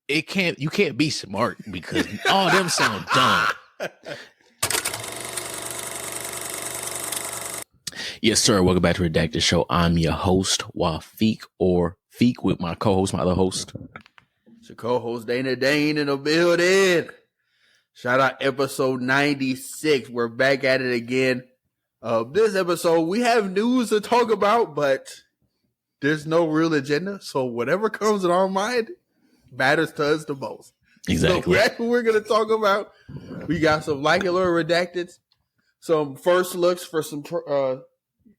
You can't be smart because all them sound dumb. Yes, sir. Welcome back to Redacts Show. I'm your host, Wafiq, or Feek, with my co-host, my other host. It's your co-host, Dana Dane, in the building. Shout out episode 96. We're back at it again. This episode, we have news to talk about, but there's no real agenda. So whatever comes in our mind matters to us the most. Exactly. So that's what we're going to talk about. We got some Like It or Redacted, some first looks for some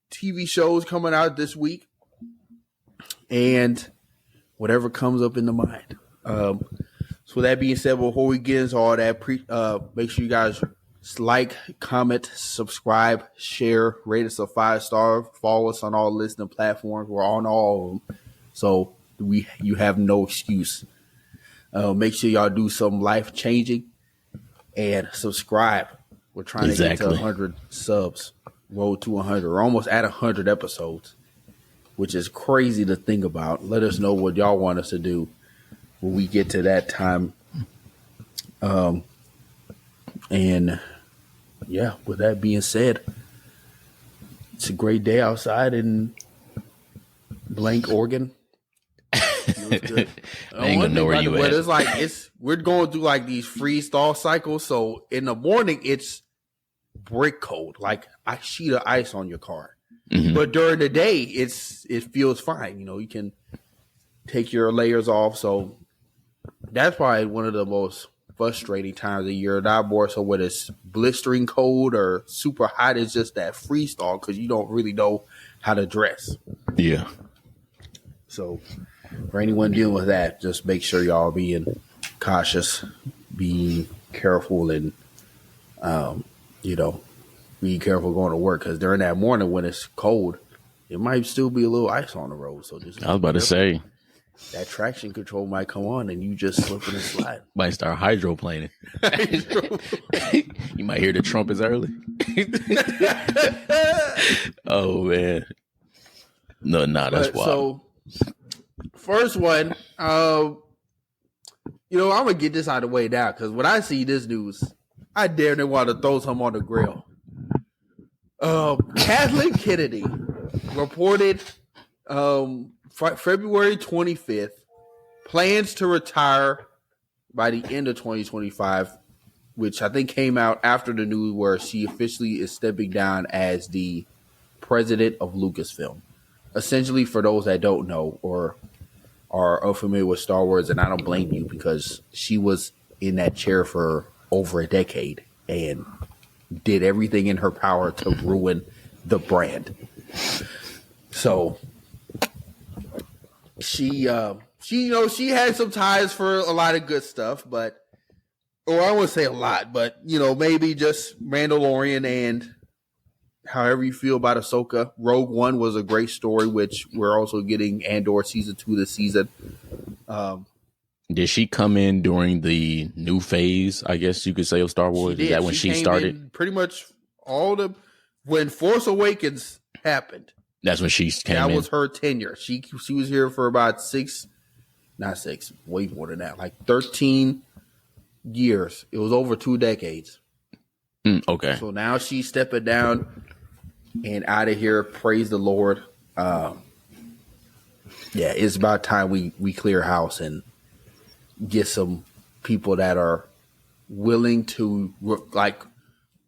TV shows coming out this week, and whatever comes up in the mind. So with that being said, before we get into all that, make sure you guys like, comment, subscribe, share, rate us a 5-star, follow us on all listening platforms. We're on all of them, so you have no excuse. Make sure y'all do something life changing and subscribe. We're trying to get to 100 subs. Road to 100. We're almost at 100 episodes, which is crazy to think about. Let us know what y'all want us to do when we get to that time. And yeah, with that being said, it's a great day outside in Blank, Oregon. Feels good. I ain't gonna know where you at. It's like we're going through like these freeze thaw cycles. So in the morning it's brick cold, like a sheet of ice on your car. Mm-hmm. But during the day it feels fine. You know, you can take your layers off. So that's probably one of the most frustrating times of the year. Not more so when it's blistering cold or super hot. It's just that freeze thaw because you don't really know how to dress. Yeah. So for anyone dealing with that, just make sure y'all being cautious, being careful, and be careful going to work, because during that morning when it's cold, it might still be a little ice on the road. So just I was about to say that traction control might come on and you just slipping and sliding. Might start hydroplaning. You might hear the trumpets early. Oh man, that's wild. So first one, I'm gonna get this out of the way now, because when I see this news, I dare want to throw some on the grill. Kathleen Kennedy reported February 25th plans to retire by the end of 2025, which I think came out after the news where she officially is stepping down as the president of Lucasfilm. Essentially, for those that don't know or are unfamiliar with Star Wars, and I don't blame you, because she was in that chair for over a decade and did everything in her power to ruin the brand. So she had some ties for a lot of good stuff, or I wouldn't say a lot, but maybe just Mandalorian and however you feel about Ahsoka. Rogue One was a great story, which we're also getting Andor season 2 this season. Did she come in during the new phase, I guess you could say, of Star Wars? Is that when she started? Pretty much when Force Awakens happened. That's when she came in. That was her tenure. She was here for about way more than that, like 13 years. It was over 2 decades. Okay. So now she's stepping down and out of here. Praise the Lord. It's about time we clear house and get some people that are willing to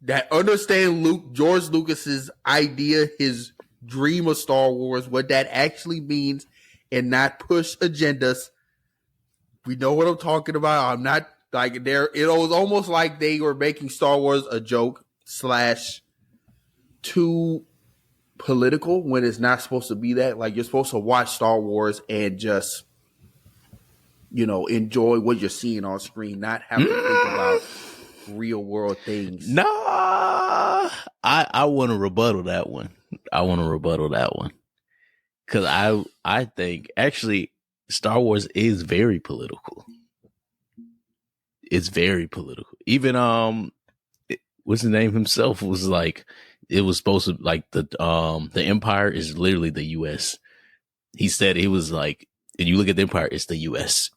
that understand George Lucas's idea, his dream of Star Wars, what that actually means, and not push agendas. We know what I'm talking about. I'm not like there. It was almost like they were making Star Wars a joke / too political when it's not supposed to be that. Like, you're supposed to watch Star Wars and just enjoy what you're seeing on screen, not have to think about real world things. Nah, I want to rebuttal that one. Because I think actually Star Wars is very political. It's very political. Even what's his name himself was like, it was supposed to, like, the Empire is literally the US. He said it was like, and you look at the Empire, it's the US.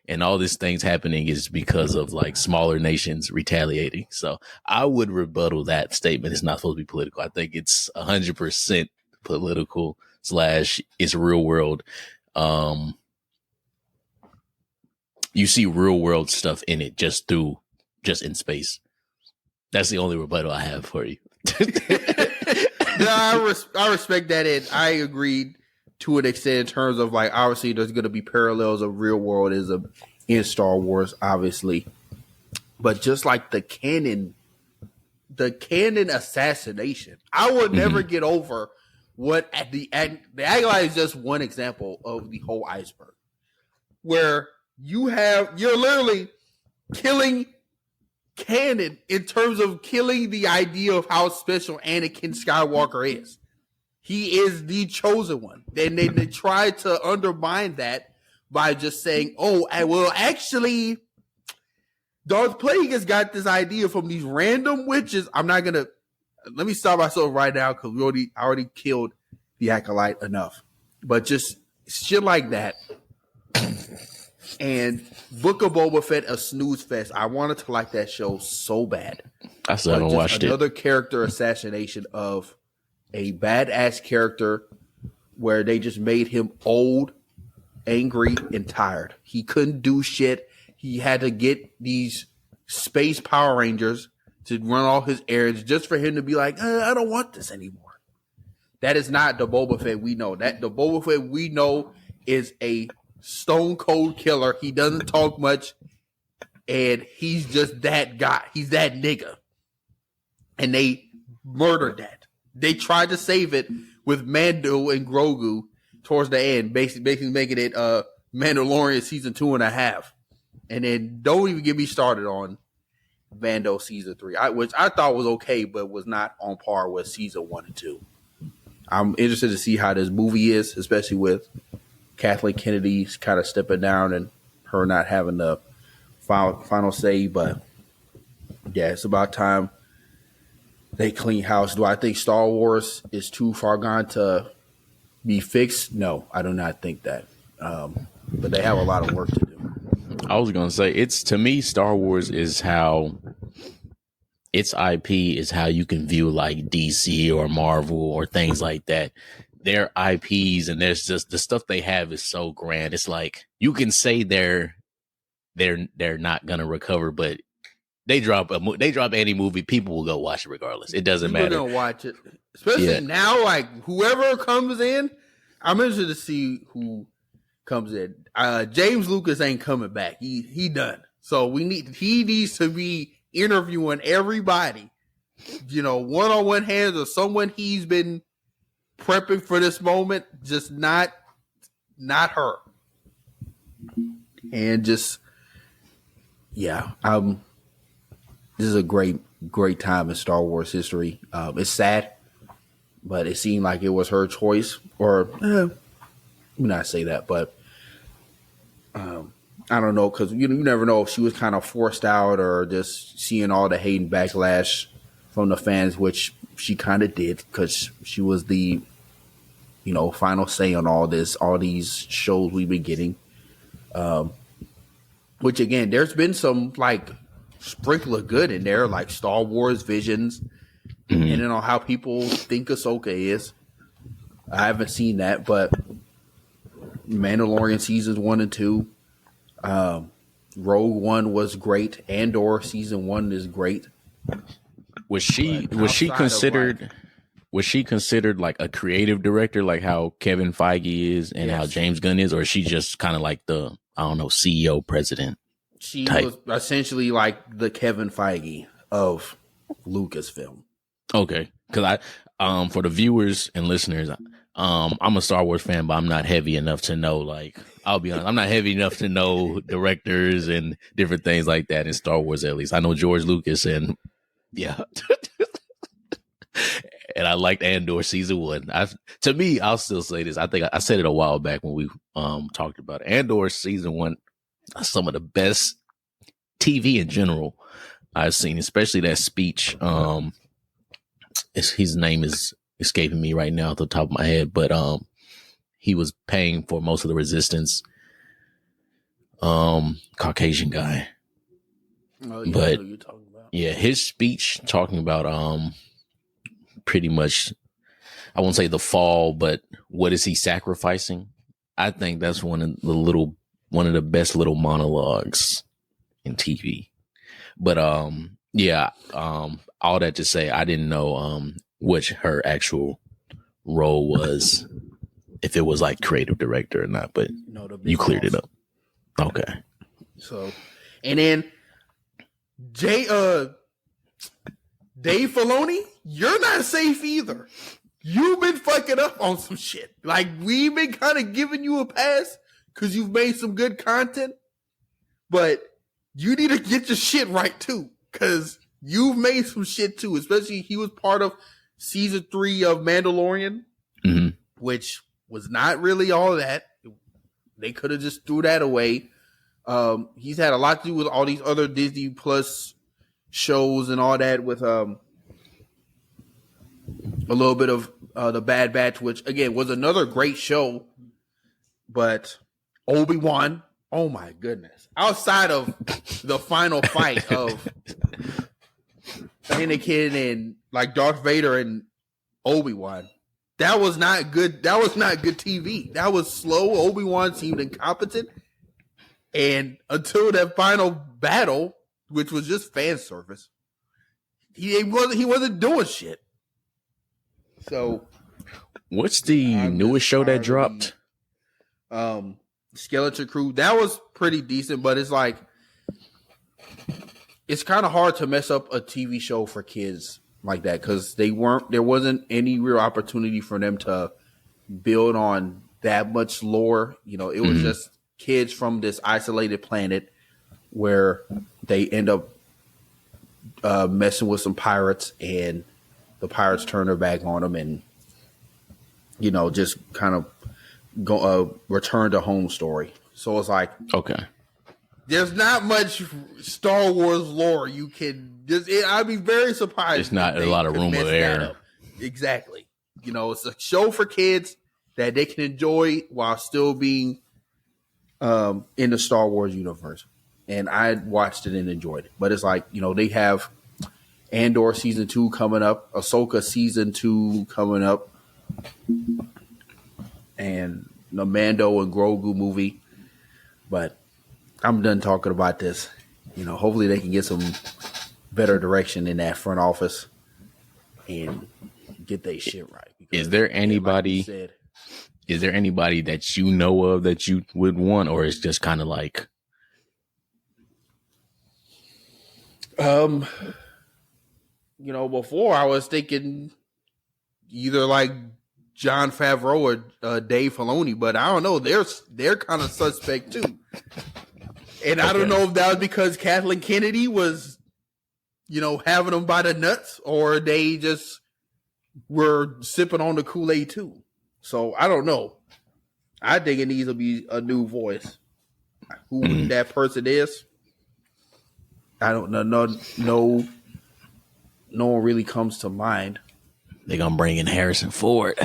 and all these things happening is because of like smaller nations retaliating. So I would rebuttal that statement. It's not supposed to be political. I think it's 100% political / it's real world. You see real world stuff in it just in space. That's the only rebuttal I have for you. No, I respect that, and I agreed to an extent in terms of like obviously there's going to be parallels of real worldism in Star Wars, obviously, but just like the canon assassination, I would never get over what the Acolyte is just one example of the whole iceberg, where you're literally killing canon in terms of killing the idea of how special Anakin Skywalker is. He is the chosen one. And they try to undermine that by just saying, oh, well, actually, Darth Plagueis got this idea from these random witches. Let me stop myself right now because I already killed the Acolyte enough. But just shit like that. And Book of Boba Fett, a snooze fest. I wanted to like that show so bad. I still haven't watched another character assassination of a badass character where they just made him old, angry, and tired. He couldn't do shit. He had to get these space Power Rangers to run all his errands just for him to be like, I don't want this anymore. That is not the Boba Fett we know. The Boba Fett we know is a stone cold killer. He doesn't talk much, and he's just that guy. He's that nigga. And they murdered that. They tried to save it with Mando and Grogu towards the end, basically making it Mandalorian season 2.5. And then don't even get me started on Mando season 3, which I thought was okay, but was not on par with season 1 and 2. I'm interested to see how this movie is, especially with Kathleen Kennedy's kind of stepping down and her not having the final say. But yeah, it's about time they clean house. Do I think Star Wars is too far gone to be fixed? No, I do not think that. But they have a lot of work to do. I was going to say, to me, Star Wars is how its IP is how you can view like DC or Marvel or things like that. Their IPs and there's just the stuff they have is so grand. It's like you can say they're not gonna recover, but they drop any movie, people will go watch it regardless. It doesn't matter. People gonna watch it, especially now. Like whoever comes in, I'm interested to see who comes in. James Lucas ain't coming back. He done. So he needs to be interviewing everybody. One-on-one hands or someone he's been prepping for this moment, just not her. And just this is a great time in Star Wars history. It's sad, but it seemed like it was her choice, or let me not say that, but I don't know, because you never know if she was kind of forced out or just seeing all the hate and backlash from the fans, which she kind of did because she was the final say on all these shows we've been getting. Which again, there's been some like sprinkle of good in there, like Star Wars Visions, depending on how people think Ahsoka is. I haven't seen that, but Mandalorian seasons 1 and 2, Rogue One was great. Andor season 1 is great. Was she considered? Was she considered like a creative director, like how Kevin Feige is and how James Gunn is, or is she just kind of like the CEO president? She type? Was essentially like the Kevin Feige of Lucasfilm. Okay, because I for the viewers and listeners, I'm a Star Wars fan, but I'm not heavy enough to know. Like, I'll be honest, I'm not heavy enough to know directors and different things like that in Star Wars. At least I know George Lucas and and I liked Andor season 1. To me, I'll still say this. I think I said it a while back when we talked about it. Andor season 1, some of the best TV in general I've seen, especially that speech. His name is escaping me right now off the top of my head, but he was paying for most of the resistance. Caucasian guy. Oh, yeah, But I know who you're talking about. yeah, his speech talking about pretty much, I won't say the fall, but what is he sacrificing? I think that's one of the best little monologues in TV. But yeah, all that to say, I didn't know which her actual role was, if it was like creative director or not, but No, the big you cleared boss. it up. Okay. So, and then Dave Filoni, you're not safe either. You've been fucking up on some shit. Like, we've been kind of giving you a pass because you've made some good content, but you need to get your shit right too, because you've made some shit too. Especially, he was part of season 3 of Mandalorian, which was not really all that. They could have just threw that away. He's had a lot to do with all these other Disney Plus shows and all that, with a little bit of the Bad Batch, which again was another great show. But Obi-Wan, oh my goodness! Outside of the final fight of Anakin and like Darth Vader and Obi-Wan, that was not good. That was not good TV. That was slow. Obi-Wan seemed incompetent, and until that final battle, which was just fan service, he wasn't doing shit. So, what's the newest show that dropped? Skeleton Crew. That was pretty decent, but it's like, it's kind of hard to mess up a TV show for kids like that, because there wasn't any real opportunity for them to build on that much lore. You know, it was just kids from this isolated planet where they end up messing with some pirates, and the pirates turn their back on them, and you know, just kind of go return to home story. So it's like, okay, there's not much Star Wars lore you can just. I'd be very surprised. It's not a lot of room of error. Exactly. You know, it's a show for kids that they can enjoy while still being in the Star Wars universe. And I watched it and enjoyed it. But it's like, you know, they have Andor season 2 coming up, Ahsoka season 2 coming up, and the Mando and Grogu movie. But I'm done talking about this. You know, hopefully they can get some better direction in that front office and get their shit right. Is there anybody? Like is there anybody that you know of that you would want, or is just kind of like? You know, before I was thinking either like Jon Favreau or Dave Filoni, but I don't know. They're kind of suspect too. And I don't know if that was because Kathleen Kennedy was, you know, having them by the nuts, or they just were sipping on the Kool-Aid too. So I don't know. I think it needs to be a new voice. Who that person is, I don't know. No one really comes to mind. They're gonna bring in Harrison Ford.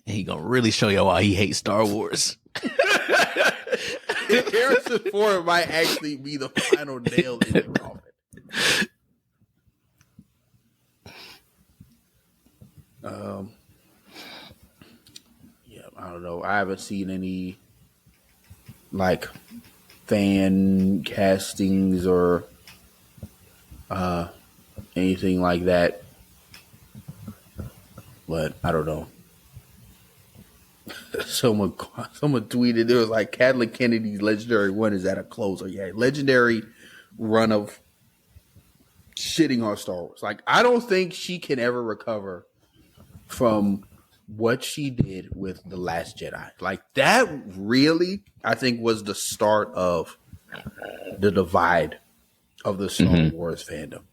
He gonna really show you why he hates Star Wars. Harrison Ford might actually be the final nail in the coffin. Yeah, I don't know. I haven't seen any like fan castings or anything like that. But I don't know. Someone tweeted, it was like, Kathleen Kennedy's legendary run is at a close. Or yeah, legendary run of shitting on Star Wars. Like, I don't think she can ever recover from what she did with The Last Jedi. Like, that really, I think, was the start of the divide of the Star Wars fandom.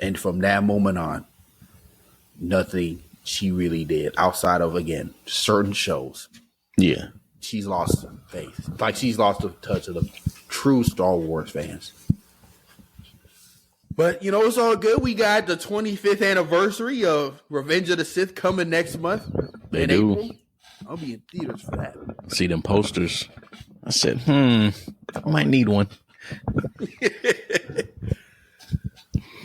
And from that moment on, nothing she really did outside of, again, certain shows. Yeah. She's lost faith. Like, she's lost the touch of the true Star Wars fans. But, you know, it's all good. We got the 25th anniversary of Revenge of the Sith coming next month. They do. April. I'll be in theaters for that. See them posters. I said, I might need one.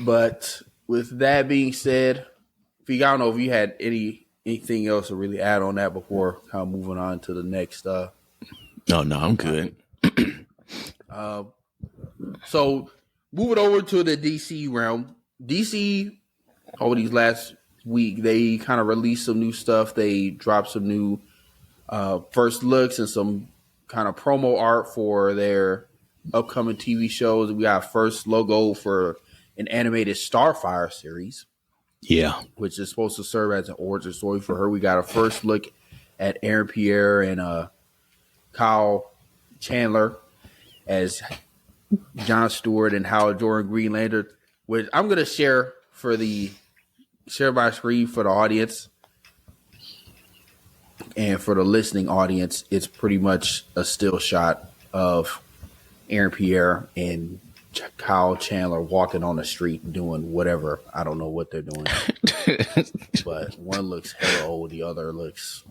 But with that being said, I don't know if you had anything else to really add on that before kind of moving on to the next. No, I'm good. So moving over to the DC realm, DC over these last week, they kind of released some new stuff. They dropped some new first looks and some kind of promo art for their upcoming TV shows. We got first logo for an animated Starfire series. Yeah. Which is supposed to serve as an origin story for her. We got a first look at Aaron Pierre and Kyle Chandler as Jon Stewart and Howard Jordan Green Lantern, which I'm going to share my screen for the audience. And for the listening audience, it's pretty much a still shot of Aaron Pierre and Kyle Chandler walking on the street doing whatever. I don't know what they're doing. But one looks hella old, the other looks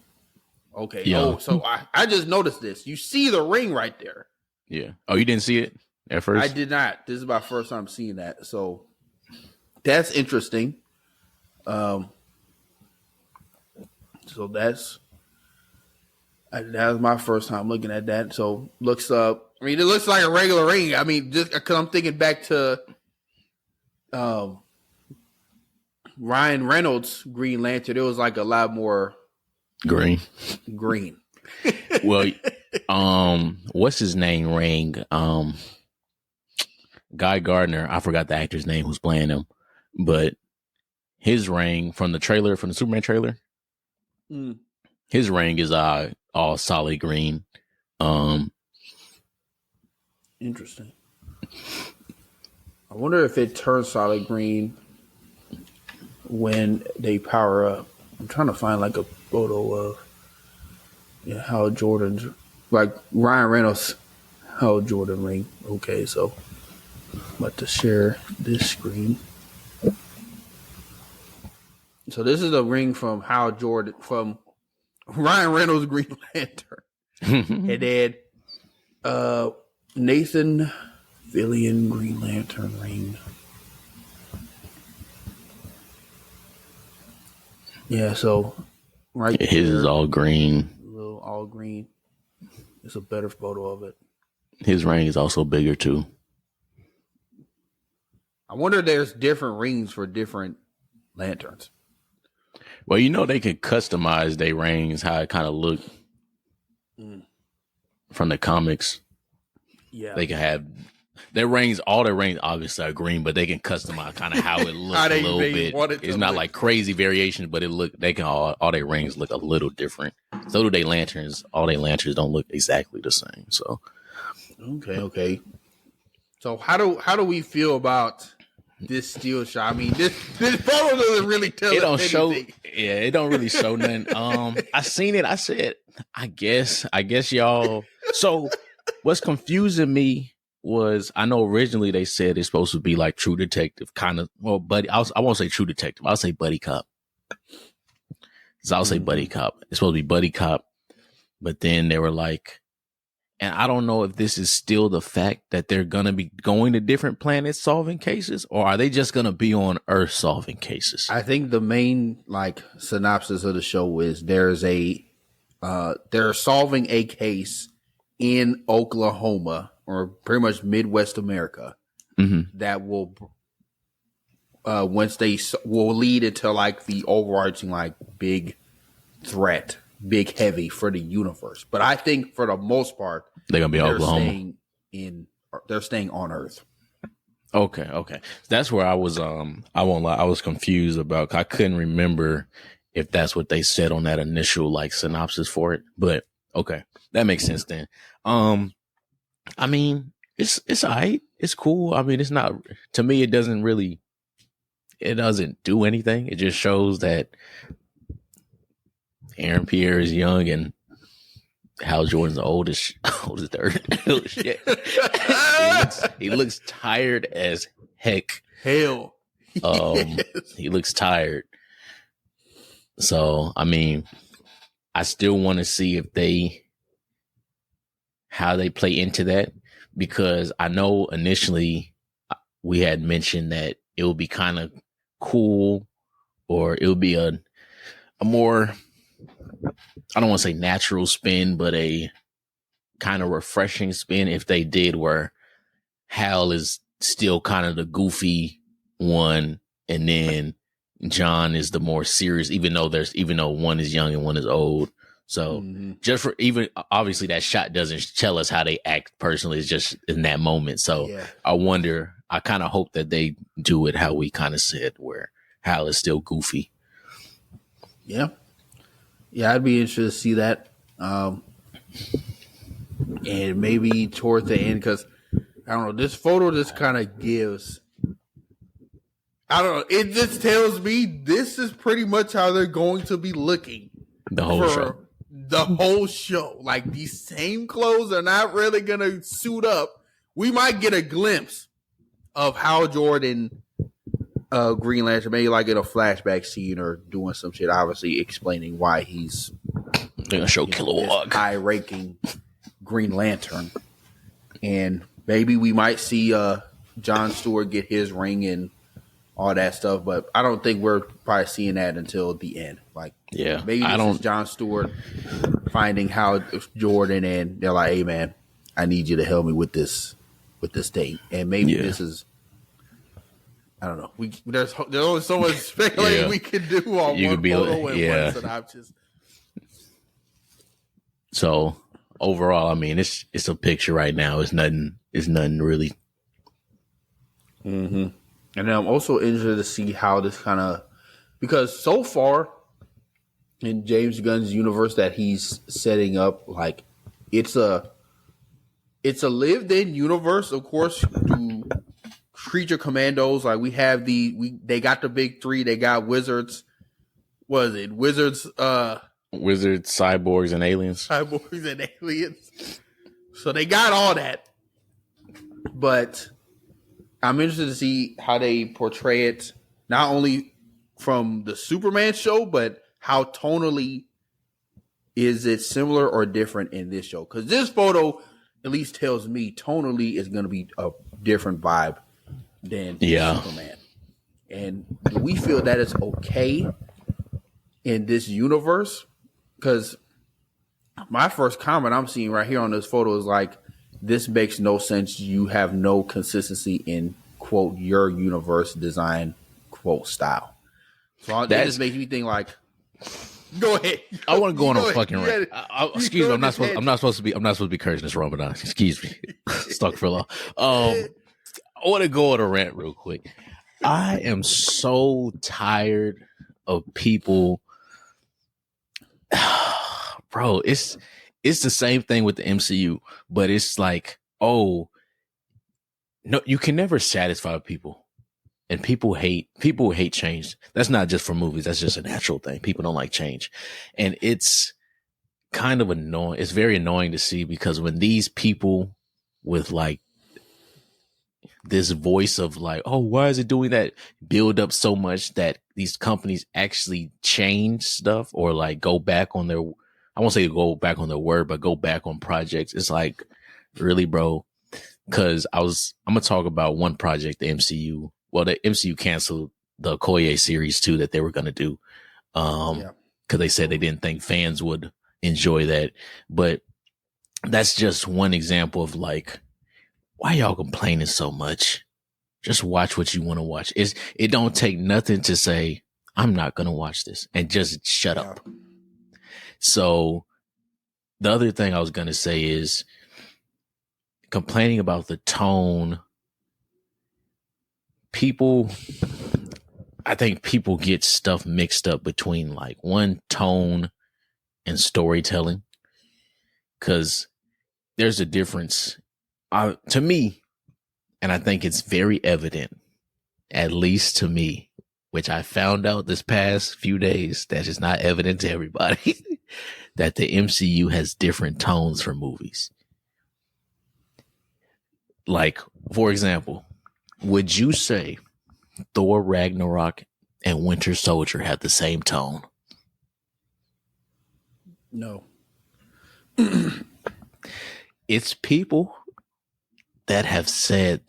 okay. Yeah. Oh, so I just noticed this. You see the ring right there. Yeah. Oh, you didn't see it at first? I did not. This is my first time seeing that. So that's interesting. So that's my first time looking at that. So it looks like a regular ring. I mean, just because I'm thinking back to Ryan Reynolds' Green Lantern, it was like a lot more green. Well, what's his name? Ring. Guy Gardner. I forgot the actor's name who's playing him, but his ring from the Superman trailer. His ring is all solid green. Interesting. I wonder if it turns solid green when they power up. I'm trying to find like a photo of Hal Jordan's, like Ryan Reynolds, Hal Jordan ring. Okay, so I'm about to share this screen. So this is a ring from Hal Jordan, from Ryan Reynolds' Green Lantern. And then Nathan Fillion Green Lantern ring. Yeah, so right his is all green. All green. It's a better photo of it. His ring is also bigger too. I wonder if there's different rings for different lanterns. Well, they can customize their rings how it kind of look from the comics. Yeah, they can have their rings. All their rings obviously are green, but they can customize kind of how it looks a little bit. It's not like crazy variations, but they can all their rings look a little different. So do their lanterns. All their lanterns don't look exactly the same. So okay. So how do we feel about this steel shot? I mean, this photo doesn't really tell. It don't anything. show. Yeah, it don't really show nothing. I seen it. I said, I guess y'all. So what's confusing me was, I know originally they said it's supposed to be like True Detective, kind of. Well, buddy, I won't say True Detective. I'll say Buddy Cop. So I'll say Buddy Cop. It's supposed to be Buddy Cop, but then they were like, and I don't know if this is still the fact that they're going to be going to different planets solving cases, or are they just going to be on Earth solving cases? I think the main synopsis of the show is they're solving a case in Oklahoma, or pretty much Midwest America, that will will lead into the overarching big threat, big heavy for the universe. But I think for the most part, they're gonna be Oklahoma. They're staying on Earth. Okay. That's where I was. I won't lie, I was confused about. I couldn't remember if that's what they said on that initial synopsis for it. But okay, that makes sense then. I mean, it's all right. It's cool. I mean, it's not, to me, it doesn't do anything. It just shows that Aaron Pierre is young and Hal Jordan's the oldest third. He looks tired as heck. Hell. He looks tired. So, I mean, I still want to see how they play into that, because I know initially we had mentioned that it would be kind of cool, or it would be a more, I don't want to say natural spin, but a kind of refreshing spin if they did where Hal is still kind of the goofy one, and then John is the more serious, even though one is young and one is old. So just for even obviously that shot doesn't tell us how they act personally. It's just in that moment. So I kind of hope that they do it how we kind of said, where Hal is still goofy. Yeah. Yeah, I'd be interested to see that. And maybe toward the end, because I don't know, this photo just kind of gives, I don't know, it just tells me this is pretty much how they're going to be looking the whole show. The whole show. Like, these same clothes are not really going to suit up. We might get a glimpse of Hal Jordan, Green Lantern, maybe like in a flashback scene or doing some shit, obviously explaining why he's going to show Kilowog, high-ranking Green Lantern. And maybe we might see John Stewart get his ring and all that stuff, but I don't think we're probably seeing that until the end. Like, maybe this is John Stewart finding Hal Jordan, and they're like, "Hey, man, I need you to help me with this thing." And maybe this is, I don't know. There's only so much speculating we can do on one photo and one synopsis. So overall, I mean, it's a picture right now. It's nothing really. Mm-hmm. And then I'm also interested to see how this kind of, because so far in James Gunn's universe that he's setting up, like, it's a lived-in universe, of course, through creature commandos. Like, we have they got the big three. They got wizards. What is it? Wizards, cyborgs, and aliens. Cyborgs and aliens. So they got all that. But I'm interested to see how they portray it, not only from the Superman show, but how tonally is it similar or different in this show? Because this photo at least tells me tonally is going to be a different vibe than Superman. And do we feel that it's okay in this universe? Because my first comment I'm seeing right here on this photo is like, this makes no sense. You have no consistency in, quote, your universe design, quote, style. So that just makes me think like, go ahead. I want to go on a fucking rant. Excuse me, I'm not supposed to be cursing this Ramadan. Excuse me. Astaghfirullah. I want to go on a rant real quick. I am so tired of people. Bro, it's the same thing with the MCU, but it's like, oh, no, you can never satisfy people. And people hate change. That's not just for movies. That's just a natural thing. People don't like change. And it's kind of annoying. It's very annoying to see, because when these people with like this voice of like, oh, why is it doing that, build up so much that these companies actually change stuff or like go back on their, I won't say go back on their word, but go back on projects. It's like, really, bro? Because I'm going to talk about one project, the MCU. Well, the MCU canceled the Okoye series too that they were going to do. Because they said they didn't think fans would enjoy that. But that's just one example of like, why y'all complaining so much? Just watch what you want to watch. It don't take nothing to say, I'm not going to watch this, and just shut up. So the other thing I was going to say is complaining about the tone. I think people get stuff mixed up between like one, tone and storytelling, because there's a difference to me. And I think it's very evident, at least to me, which I found out this past few days, that is not evident to everybody, that the MCU has different tones for movies. Like, for example, would you say Thor Ragnarok and Winter Soldier have the same tone? No. It's people that have said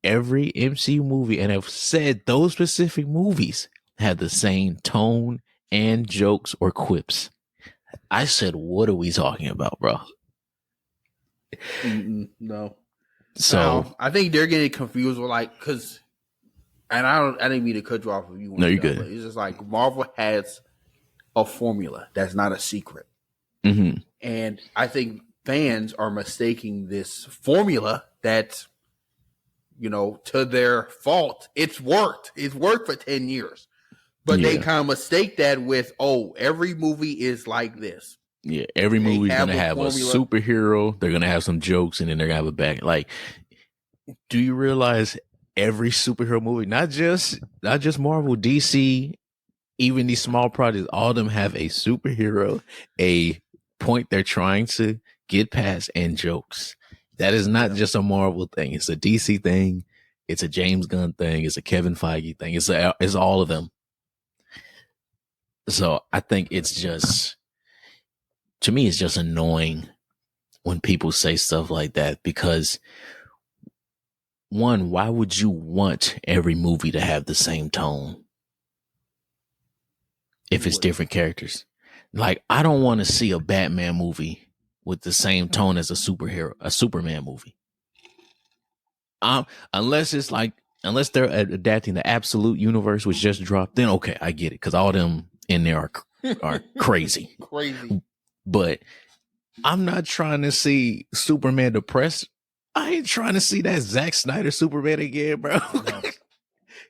every MCU movie and have said those specific movies have the same tone and jokes or quips. I said, what are we talking about, bro? No. So now, I think they're getting confused with because, and I didn't mean to cut you off if you want. No, you're good. It's just like Marvel has a formula that's not a secret, and I think fans are mistaking this formula that, to their fault. It's worked. It's worked for 10 years, but they kind of mistake that with every movie is like this. Yeah, every movie is gonna have a superhero. They're gonna have some jokes, and then they're gonna have a back. Like, do you realize every superhero movie, not just Marvel, DC, even these small projects, all of them have a superhero, a point they're trying to get past, and jokes. That is not just a Marvel thing. It's a DC thing. It's a James Gunn thing. It's a Kevin Feige thing. It's all of them. So I think it's just. To me, it's just annoying when people say stuff like that because, one, why would you want every movie to have the same tone if it's different characters? Like, I don't want to see a Batman movie with the same tone as a Superman movie. Unless they're adapting the Absolute Universe, which just dropped, then okay, I get it because all them in there are crazy. Crazy. But I'm not trying to see Superman depressed. I ain't trying to see that Zack Snyder Superman again, bro. No.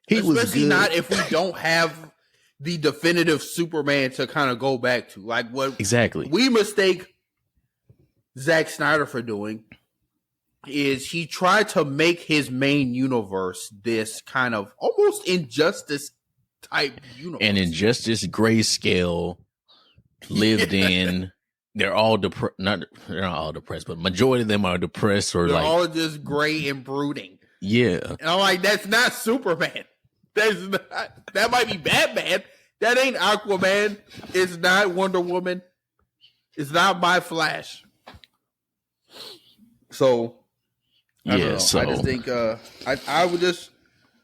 He was especially not if we don't have the definitive Superman to kind of go back to. Like what exactly we mistake Zack Snyder for doing is he tried to make his main universe this kind of almost Injustice type universe. And Injustice grayscale lived in. They're all depressed. They're not all depressed, but majority of them are depressed or they're all just gray and brooding. Yeah, and I'm like, that's not Superman. That might be Batman. That ain't Aquaman. It's not Wonder Woman. It's not my Flash. So I just think I would just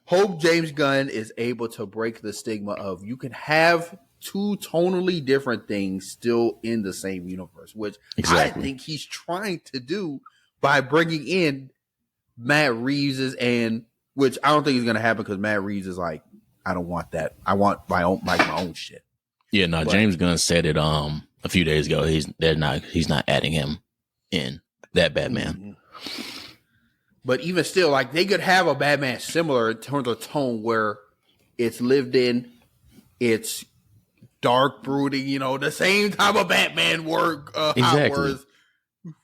hope James Gunn is able to break the stigma of you can have two tonally different things still in the same universe, which I think he's trying to do by bringing in Matt Reeves which I don't think is going to happen because Matt Reeves is like, I don't want that. I want my own shit. Yeah, no. James Gunn said it a few days ago. He's not adding him in that Batman. Mm-hmm. But even still, like they could have a Batman similar in terms of tone where it's lived in, it's dark brooding, the same type of Batman work hours,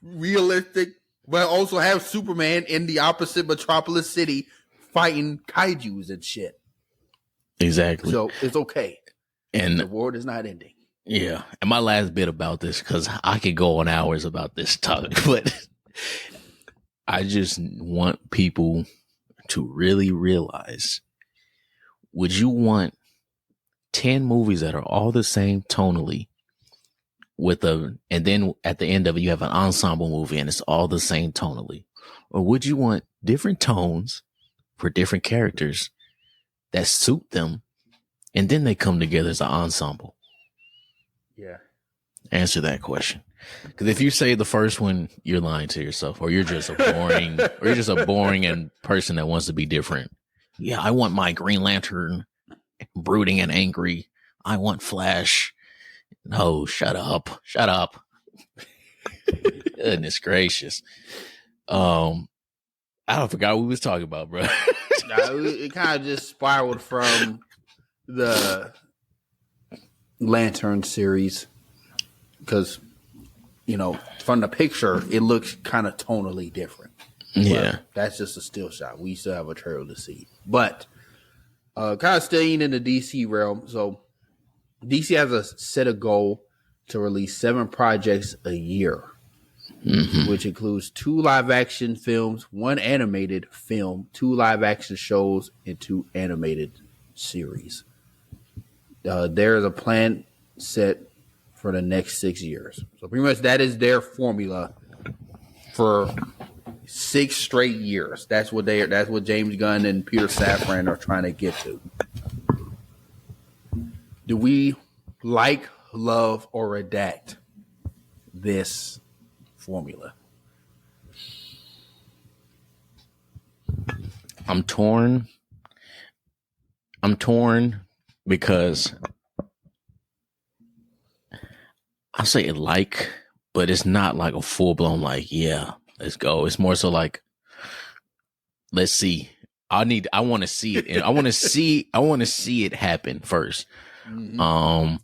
realistic, but also have Superman in the opposite Metropolis City fighting kaijus and shit. Exactly. So it's okay. And the world is not ending. Yeah. And my last bit about this, because I could go on hours about this topic, but I just want people to really realize, would you want 10 movies that are all the same tonally and then at the end of it, you have an ensemble movie and it's all the same tonally? Or would you want different tones for different characters that suit them and then they come together as an ensemble? Yeah. Answer that question. Because if you say the first one, you're lying to yourself, or you're just a boring and person that wants to be different. Yeah, I want my Green Lantern brooding and angry. I want Flash. No, shut up. Goodness gracious. I forgot what we was talking about, bro. It kind of just spiraled from the Lantern series because, from the picture, it looks kind of tonally different. Yeah. But that's just a still shot. We still have a trailer to see. But kind of staying in the DC realm. So DC has a set a goal to release 7 projects a year, which includes 2 live-action films, 1 animated film, 2 live-action shows, and 2 animated series. There is a plan set for the next 6 years. So pretty much that is their formula for 6 straight years. That's what James Gunn and Peter Safran are trying to get to. Do we like, love, or redact this formula? I'm torn because I say it like, but it's not like a full blown like, yeah, let's go. It's more so like, let's see. I want to see it, and I want to see it happen first. Mm-hmm.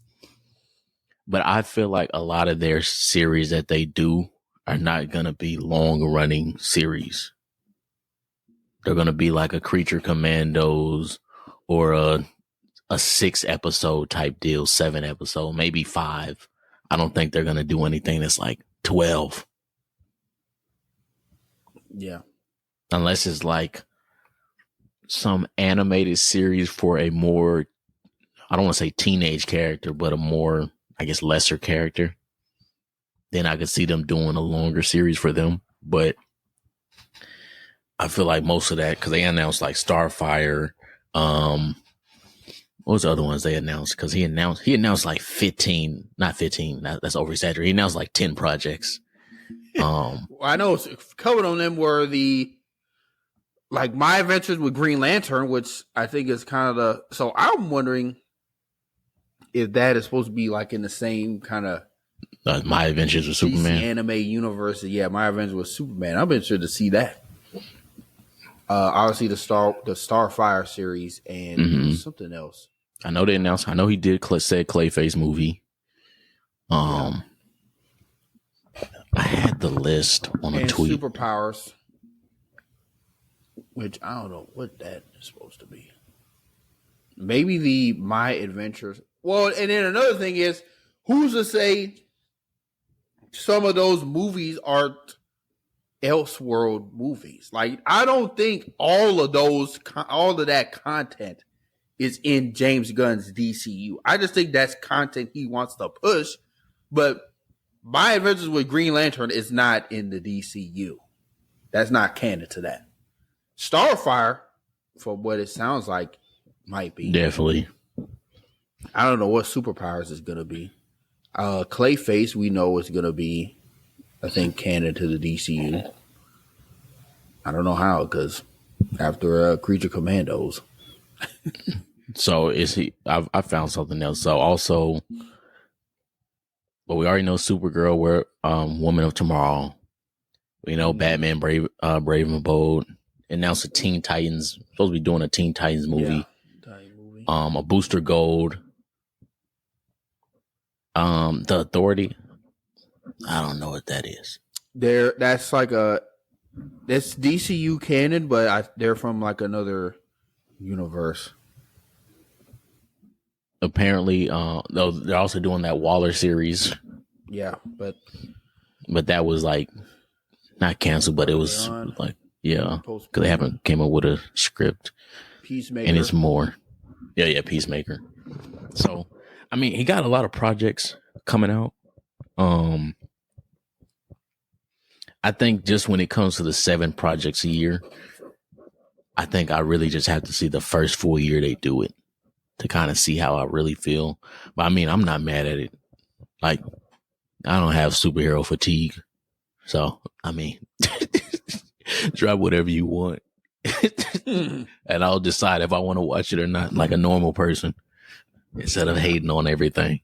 But I feel like a lot of their series that they do are not gonna be long running series. They're gonna be like a Creature Commandos or a 6 episode type deal, 7 episode, maybe 5. I don't think they're gonna do anything that's like 12. Yeah. Unless it's like some animated series for a more, I don't want to say teenage character, but a more, I guess, lesser character. Then I could see them doing a longer series for them. But I feel like most of that, because they announced like Starfire. What was the other ones they announced? Because he announced like 15, not 15. That's overexaggerated. He announced like 10 projects. I know covered on them were like My Adventures with Green Lantern, which I think is kind of so I'm wondering if that is supposed to be like in the same kind of My Adventures with Superman anime universe. Yeah, My Adventures with Superman. I'm interested to see that. Obviously the Starfire series and something else. I know they announced. I know he did said Clayface movie. I had the list on a tweet. Superpowers, which I don't know what that is supposed to be. Maybe the My Adventures. Well, and then another thing is, who's to say some of those movies aren't Elseworld movies? Like, I don't think all of that content is in James Gunn's DCU. I just think that's content he wants to push, but My Adventures with Green Lantern is not in the DCU. That's not canon to that. Starfire, for what it sounds like, might be. Definitely. I don't know what Superpowers is going to be. Clayface, we know is going to be, I think, canon to the DCU. I don't know how, because after Creature Commandos. So is he? I found something else. So also, but we already know Supergirl, we're Woman of Tomorrow. We know Batman, Brave and Bold. Announced a Teen Titans. Supposed to be doing a Teen Titans movie. Yeah, a Booster Gold. The Authority. I don't know what that is. That's DCU canon, but they're from like another universe. Apparently, though they're also doing that Waller series. Yeah, but that was like not canceled, but it was like because they haven't came up with a script. Peacemaker, and it's more, Peacemaker. So, I mean, he got a lot of projects coming out. I think just when it comes to the 7 projects a year, I think I really just have to see the first full year they do it to kind of see how I really feel. But I mean, I'm not mad at it. Like, I don't have superhero fatigue. So, I mean, drop whatever you want. And I'll decide if I want to watch it or not, like a normal person, instead of hating on everything.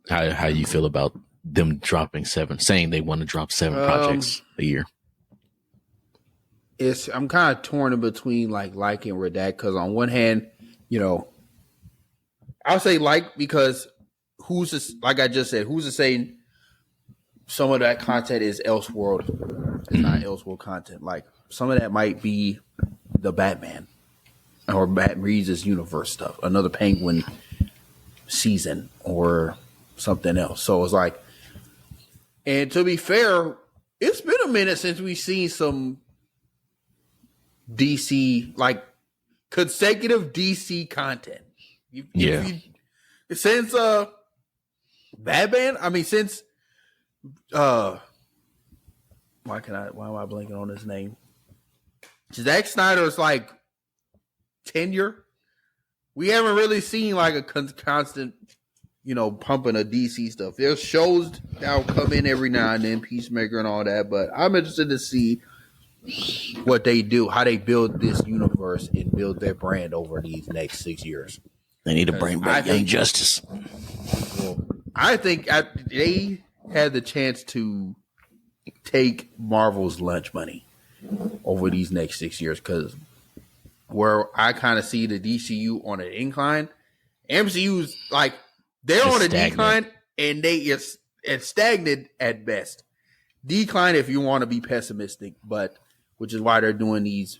How you feel about them dropping 7, saying they want to drop 7 projects a year? I'm kind of torn in between like and redact, because on one hand, I'll say because like I just said, who's to say some of that content is Elseworld? It's not Elseworld content. Like some of that might be the Batman or Matt Reeves' universe stuff, another Penguin season or something else. So it's like, and to be fair, it's been a minute since we've seen some DC, like consecutive DC content. Since Batman, I mean, since Why am I blanking on his name? Zack Snyder's like tenure. We haven't really seen like a constant, pumping of DC stuff. There's shows that'll come in every now and then, Peacemaker and all that, but I'm interested to see what they do, how they build this universe and build their brand over these next 6 years. They need to bring back Young Justice. Well, I think they had the chance to take Marvel's lunch money over these next 6 years, because where I kind of see the DCU on an incline, MCU's like they're on a decline, and it's stagnant at best. Decline if you want to be pessimistic, but which is why they're doing these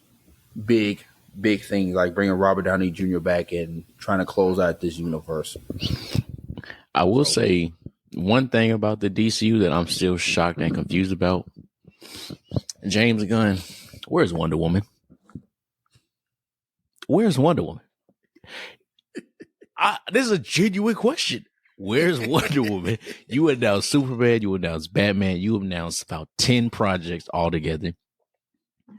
big things like bringing Robert Downey Jr. back and trying to close out this universe. I will say one thing about the DCU that I'm still shocked and confused about. James Gunn, where's Wonder Woman? Where's Wonder Woman? This is a genuine question. Where's Wonder Woman? You announced Superman, you announced Batman, you announced about 10 projects altogether.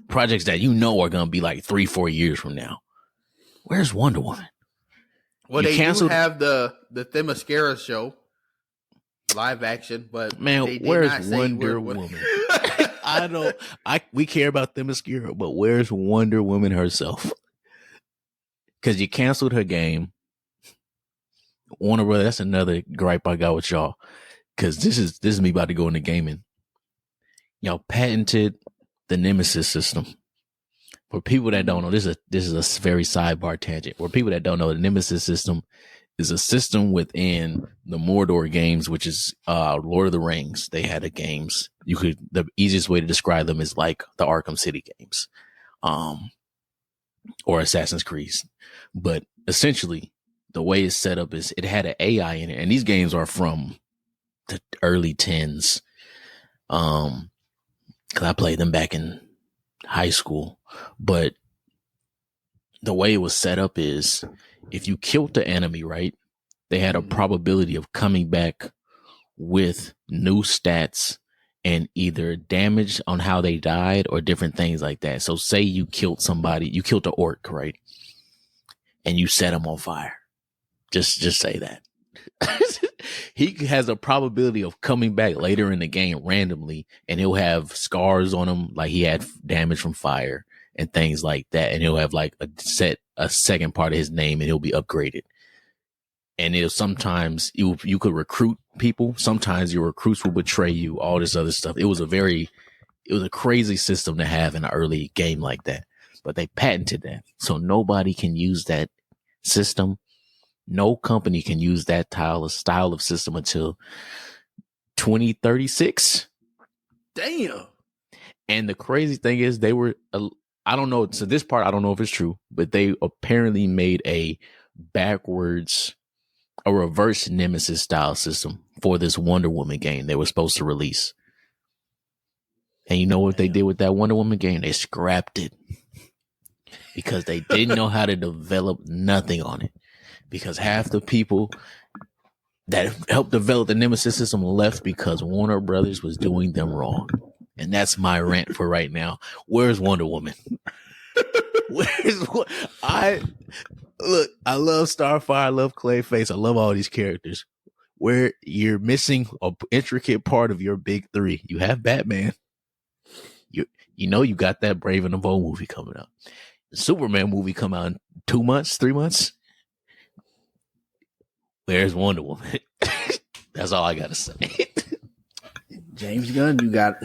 Projects that are going to be like 3-4 years from now. Where's Wonder Woman? Well, they do have the Themyscira show, live action, but man, where's Wonder Woman? We care about Themyscira, but where's Wonder Woman herself? Because you canceled her game. Warner Brothers, that's another gripe I got with y'all. Because this is me about to go into gaming. Y'all patented the Nemesis system. For people that don't know, this is a very sidebar tangent. For people that don't know, the Nemesis system is a system within the Mordor games, which is Lord of the Rings. They had the games. The easiest way to describe them is like the Arkham City games, or Assassin's Creed. But essentially, the way it's set up is it had an AI in it, and these games are from the early 10s. Because I played them back in high school. But the way it was set up is if you killed the enemy, right, they had a probability of coming back with new stats and either damage on how they died or different things like that. So say you killed somebody, you killed the orc, right? And you set him on fire. Just say that. He has a probability of coming back later in the game randomly, and he'll have scars on him, like he had damage from fire and things like that. And he'll have like a second part of his name, and he'll be upgraded. And it'll sometimes you could recruit people. Sometimes your recruits will betray you, all this other stuff. It was a crazy system to have in an early game like that, but they patented that. So nobody can use that system. No company can use that style of system until 2036. Damn. And the crazy thing is I don't know. So this part, I don't know if it's true, but they apparently made a reverse Nemesis style system for this Wonder Woman game they were supposed to release. And you know what they did with that Wonder Woman game? They scrapped it because they didn't know how to develop nothing on it. Because half the people that helped develop the Nemesis system left because Warner Brothers was doing them wrong. And that's my rant for right now. Where's Wonder Woman? I love Starfire, I love Clayface, I love all these characters. Where you're missing an intricate part of your big three. You have Batman. You got that Brave and the Bold movie coming out. The Superman movie come out in 2 months, 3 months. Where's Wonder Woman? That's all I gotta say. James Gunn, you got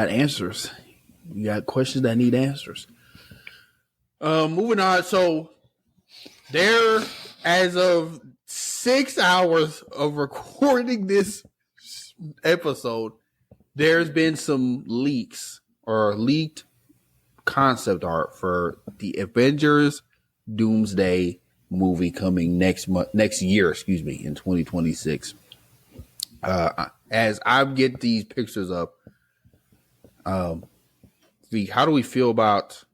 answers. You got questions that need answers. Moving on. So there, as of 6 hours of recording this episode, there's been some leaks or leaked concept art for the Avengers Doomsday movie coming next year, in 2026. As I get these pictures up, V, how do we feel about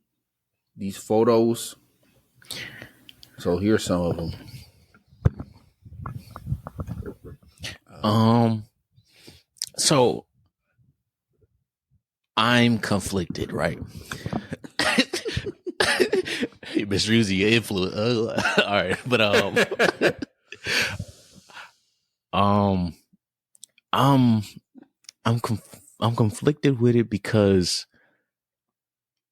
these photos? So here's some of them. So I'm conflicted, right? Misuse your influence. All right, but um, I'm I'm conflicted with it because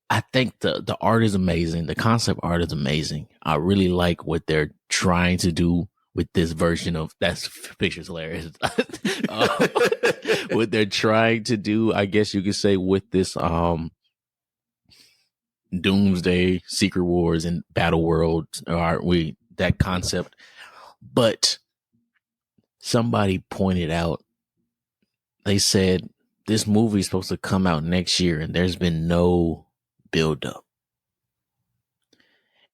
I think the art is amazing. The concept art is amazing. I really like what they're trying to do with this version of that's picture's hilarious. What they're trying to do, I guess you could say, with this Doomsday, Secret Wars, and Battle World, that concept. But somebody pointed out, they said this movie is supposed to come out next year, and there's been no build up.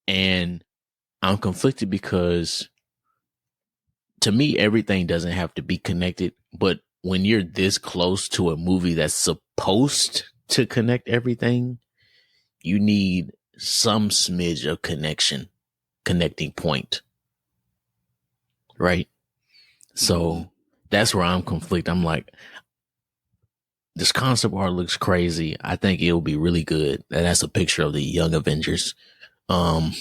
And I'm conflicted because to me, everything doesn't have to be connected. But when you're this close to a movie that's supposed to connect everything, you need some smidge of connecting point. Right? So that's where I'm conflicted. I'm like, this concept art looks crazy. I think it'll be really good. And that's a picture of the Young Avengers. But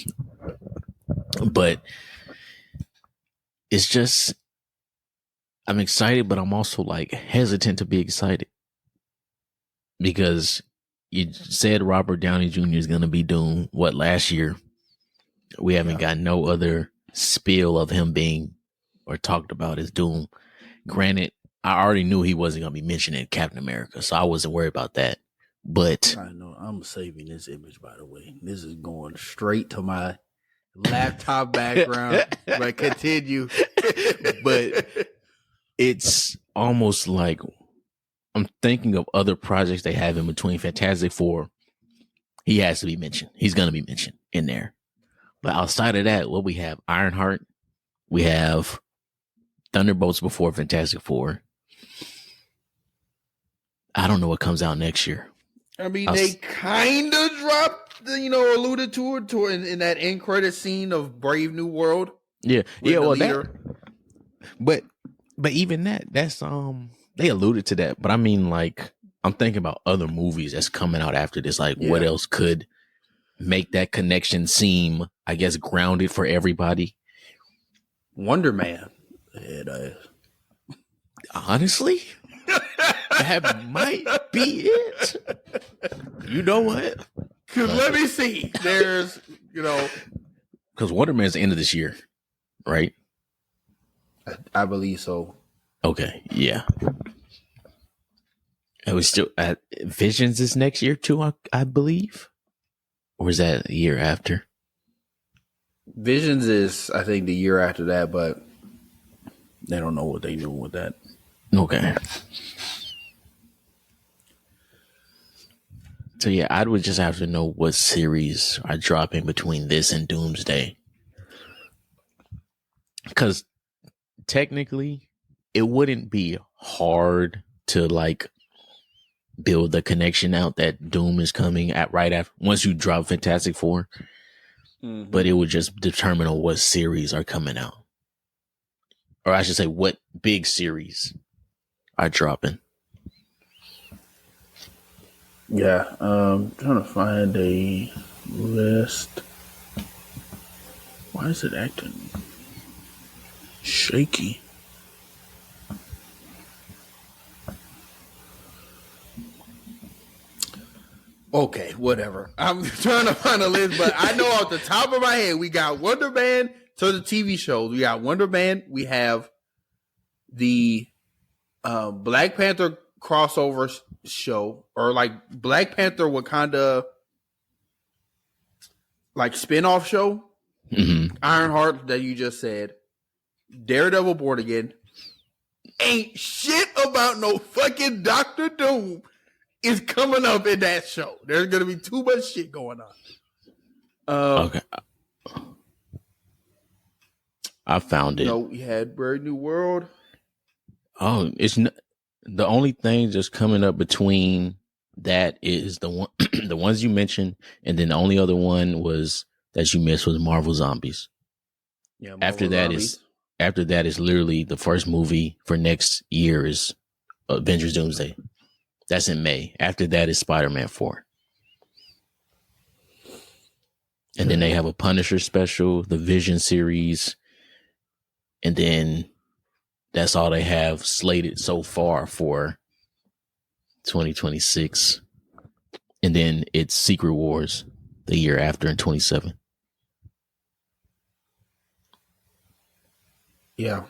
it's just, I'm excited, but I'm also like hesitant to be excited because you said Robert Downey Jr. is going to be Doom. What, last year? We haven't got no other spiel of him being or talked about as Doom. Granted, I already knew he wasn't going to be mentioned in Captain America, so I wasn't worried about that. But I know I'm saving this image, by the way. This is going straight to my laptop background, but continue. But it's almost like I'm thinking of other projects they have in between Fantastic Four. He has to be mentioned. He's going to be mentioned in there. But outside of that, what we have, Ironheart, we have Thunderbolts before Fantastic Four. I don't know what comes out next year. I mean, they kind of dropped, alluded to it in that end credit scene of Brave New World. Yeah, well, but even that's they alluded to that. But I mean, like, I'm thinking about other movies that's coming out after this. Like, what else could make that connection seem, I guess, grounded for everybody? Wonder Man. Honestly, that might be it. You know what? Because let me see. There's, because Wonder Man's the end of this year, right? I believe so. Okay, yeah. It was still Visions is next year too, I believe, or is that a year after? Visions is, I think, the year after that, but they don't know what they doing with that. Okay. So yeah, I would just have to know what series are dropping between this and Doomsday. Because technically, it wouldn't be hard to like build the connection out that Doom is coming at right after once you drop Fantastic Four. Mm-hmm. But it would just determine on what series are coming out. Or I should say what big series are dropping. Yeah, trying to find a list. Why is it acting shaky? Okay, whatever. I'm trying to find a list, but I know off the top of my head, we got Wonder Man to the TV shows. We got Wonder Man. We have the Black Panther crossover show, or like Black Panther Wakanda like spinoff show. Mm-hmm. Ironheart that you just said. Daredevil Born Again. Ain't shit about no fucking Doctor Doom is coming up in that show. There's gonna be too much shit going on. Okay. I found it. No, we had Brave New World. Oh, the only thing just coming up between that is the one, the ones you mentioned, and then the only other one was that you missed was Marvel Zombies. Yeah. After that is literally the first movie for next year is Avengers Doomsday. That's in May. After that is Spider-Man 4. And then they have a Punisher special, the Vision series. And then that's all they have slated so far for 2026. And then it's Secret Wars the year after in 27. Yeah.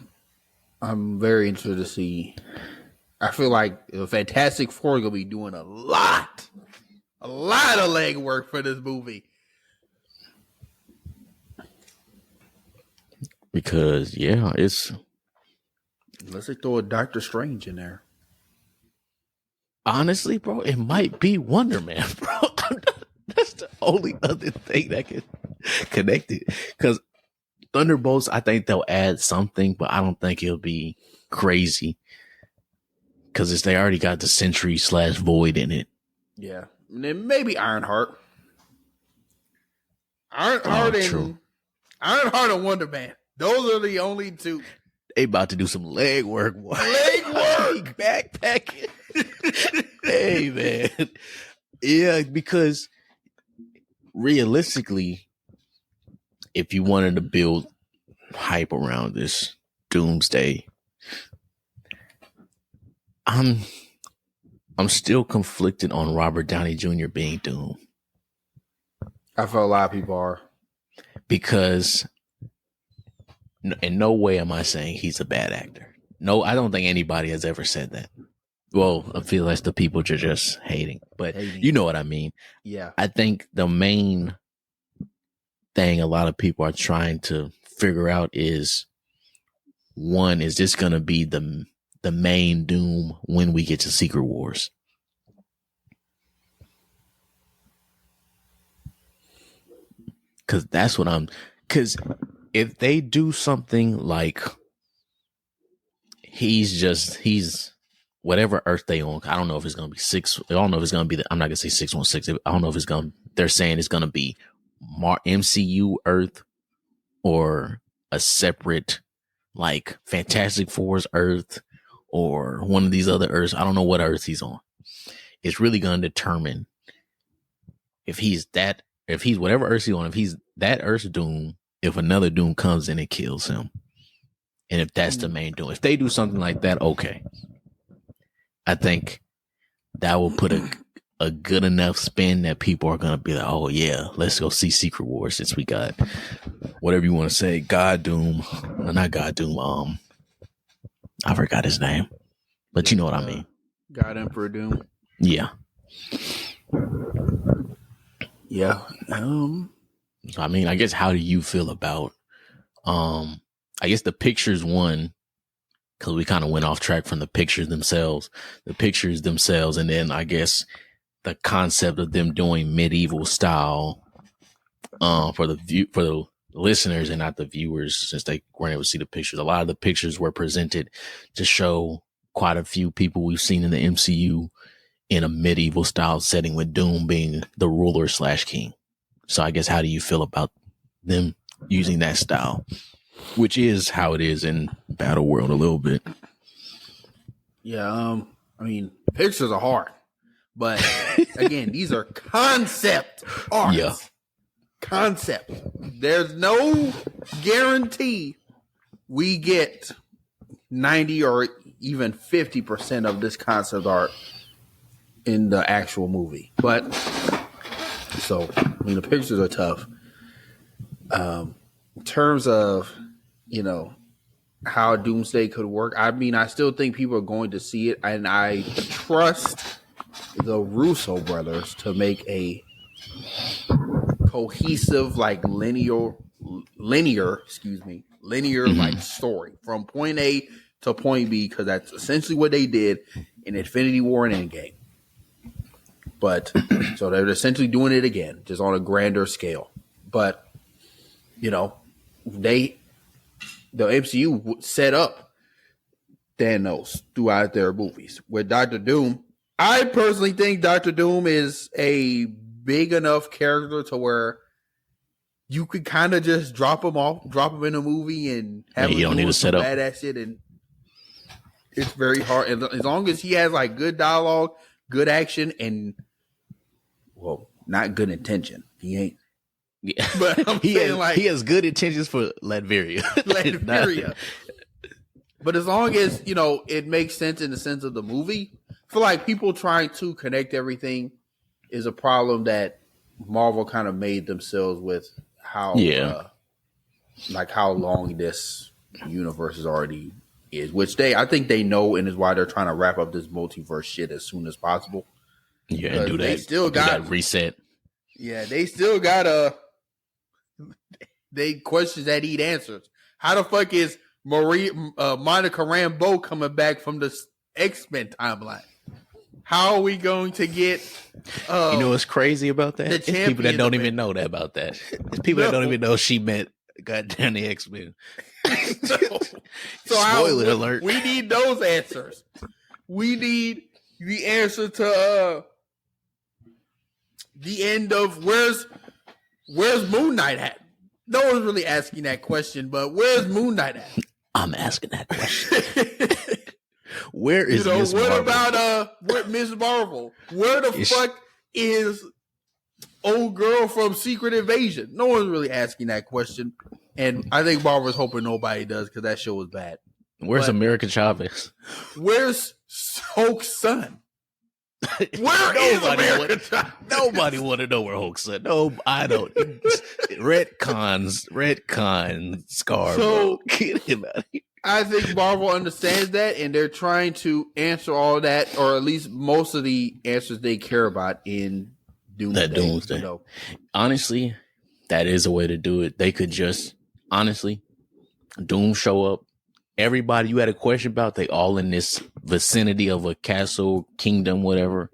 I'm very interested to see. I feel like the Fantastic Four is going to be doing a lot of legwork for this movie. Because, yeah, it's... Unless they throw a Doctor Strange in there. Honestly, bro, it might be Wonder Man, bro. That's the only other thing that can connect it. Because Thunderbolts, I think they'll add something, but I don't think it'll be crazy. Because they already got the Sentry/Void in it. Yeah. And then maybe Ironheart. Ironheart and Wonder Man. Those are the only two. They about to do some leg work. Leg work. Backpacking. Hey, man. Yeah, because realistically, if you wanted to build hype around this Doomsday, I'm still conflicted on Robert Downey Jr. being Doom. I feel a lot of people are. Because in no way am I saying he's a bad actor. No, I don't think anybody has ever said that. Well, I feel like the people are just hating, but you know what I mean. Yeah. I think the main thing a lot of people are trying to figure out is, one, is this going to be the main Doom when we get to Secret Wars? Because that's what because if they do something like he's whatever Earth they on, I don't know if it's going to be six. I don't know if it's going to be I'm not going to say 616. I don't know if it's going to, they're saying it's going to be MCU Earth or a separate like Fantastic Four's Earth or one of these other Earths. I don't know what Earth he's on. It's really going to determine if he's whatever Earth he's on, if he's that Earth's Doom, if another Doom comes in and kills him. And if that's the main Doom. If they do something like that, okay. I think that will put a good enough spin that people are going to be like, oh yeah, let's go see Secret Wars since we got whatever you want to say, God Doom. Not God Doom. I forgot his name. But you know what I mean. God Emperor Doom. Yeah. Yeah. So, I mean, I guess how do you feel about I guess the pictures one, because we kind of went off track from the pictures themselves, and then I guess the concept of them doing medieval style for the listeners and not the viewers, since they weren't able to see the pictures. A lot of the pictures were presented to show quite a few people we've seen in the MCU in a medieval style setting, with Doom being the ruler/king. So I guess how do you feel about them using that style, which is how it is in Battle World a little bit? Yeah, I mean, pictures are hard, but again, these are concept arts. Yeah. Concept. There's no guarantee we get 90 or even 50% of this concept art in the actual movie. But so, I mean, the pictures are tough. In terms of, how Doomsday could work, I mean, I still think people are going to see it, and I trust the Russo brothers to make a cohesive, like linear like story from point A to point B, because that's essentially what they did in Infinity War and Endgame. But so they're essentially doing it again, just on a grander scale. But the MCU set up Thanos throughout their movies. With Doctor Doom, I personally think Doctor Doom is a big enough character to where you could kind of just drop him in a movie and have him you don't need to set up badass shit. And it's very hard. And as long as he has like good dialogue, good action and, well, not good intention. He ain't. Yeah. But I'm saying he has good intentions for Latveria. Latveria. But as long as, it makes sense in the sense of the movie, I feel like people trying to connect everything is a problem that Marvel kind of made themselves with how long this universe is already is, which I think they know, and is why they're trying to wrap up this multiverse shit as soon as possible. Yeah, and do that. They still got that reset. Yeah, they still got they questions that need answers. How the fuck is Monica Rambeau coming back from the X-Men timeline? How are we going to get? You know what's crazy about that? It's people that don't even know that about that. It's people that don't even know she met goddamn the X-Men. Spoiler alert. We need those answers. We need the answer to the end of where's Moon Knight at? No one's really asking that question, but where's Moon Knight at? I'm asking that question. Where is Miss Marvel? What about Miss Marvel? Where the fuck is old girl from Secret Invasion? No one's really asking that question, and I think Marvel's hoping nobody does because that show was bad. Where's America Chavez? Where's Hulk's son? Where is America Chavez? Nobody want to know where Hulk's son. No, I don't. Retcon, Scar. So, get him out of here. I think Marvel understands that, and they're trying to answer all that, or at least most of the answers they care about in Doomsday. Honestly, that is a way to do it. They could just, Doom show up. Everybody you had a question about, they all in this vicinity of a castle, kingdom, whatever.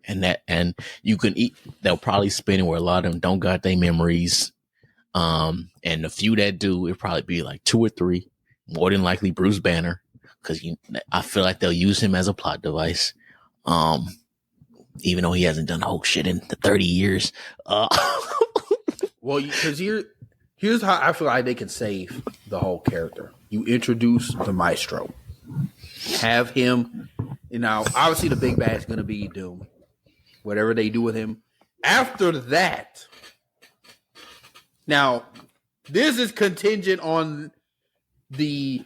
And you can eat, they'll probably spend it where a lot of them don't got their memories. And the few that do, it'll probably be like 2 or 3. More than likely Bruce Banner, because I feel like they'll use him as a plot device. Even though he hasn't done Hulk shit in the 30 years. Well, because here's how I feel like they can save the whole character. You introduce the Maestro. Have him, obviously the big bad is going to be Doom. Whatever they do with him. After that, now, this is contingent on the,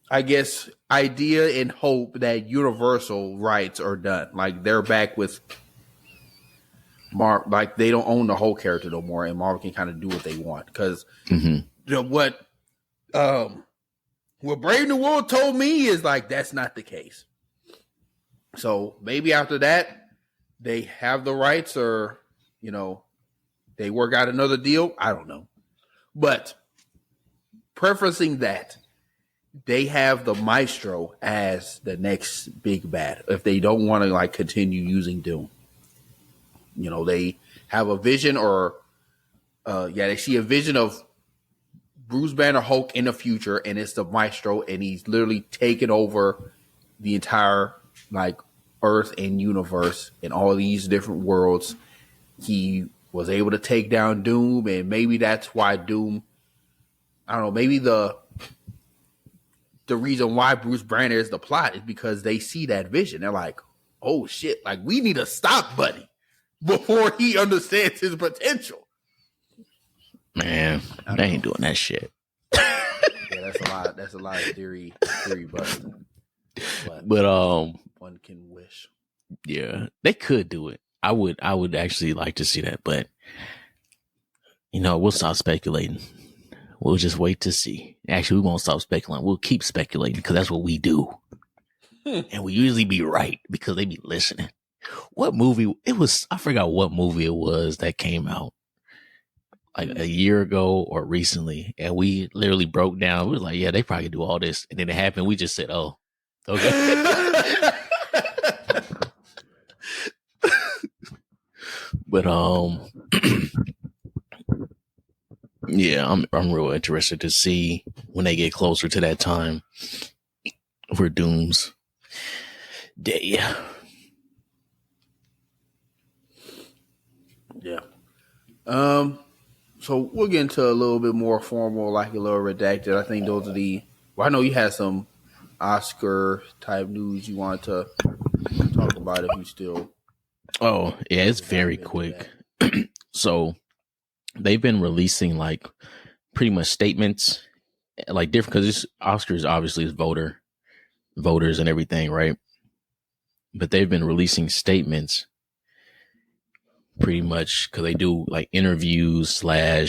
I guess, idea and hope that Universal rights are done. Like, they're back with Mark, like, they don't own the whole character no more, and Marvel can kind of do what they want. Because what Brave New World told me is, like, that's not the case. So, maybe after that, they have the rights, or, they work out another deal. I don't know. But preferencing that, they have the Maestro as the next big bad if they don't want to continue using Doom. They have a vision, or they see a vision of Bruce Banner Hulk in the future, and it's the Maestro, and he's literally taken over the entire Earth and universe and all these different worlds. He was able to take down Doom, and maybe that's why Doom, I don't know, maybe the reason why Bruce Banner is the plot is because they see that vision. They're like, oh shit, we need to stop Buddy before he understands his potential. Man, they ain't doing that shit. Yeah, that's a lot of theory busting. But one can wish. Yeah, they could do it. I would actually like to see that, but we'll stop speculating. We'll just wait to see. Actually, we won't stop speculating. We'll keep speculating because that's what we do. And we usually be right because they be listening. What movie it was? I forgot what movie it was that came out a year ago or recently. And we literally broke down. We was like, yeah, they probably do all this. And then it happened. We just said, oh, okay. But, yeah, I'm real interested to see when they get closer to that time for Doom's Day. Yeah. So we'll get into a little bit more formal, a little redacted. I think those are I know you had some Oscar type news you wanted to talk talk about if you still. Oh yeah, it's very quick. So they've been releasing like pretty much statements, like different because this Oscars obviously is voters and everything, right? But they've been releasing statements pretty much because they do like interviews / I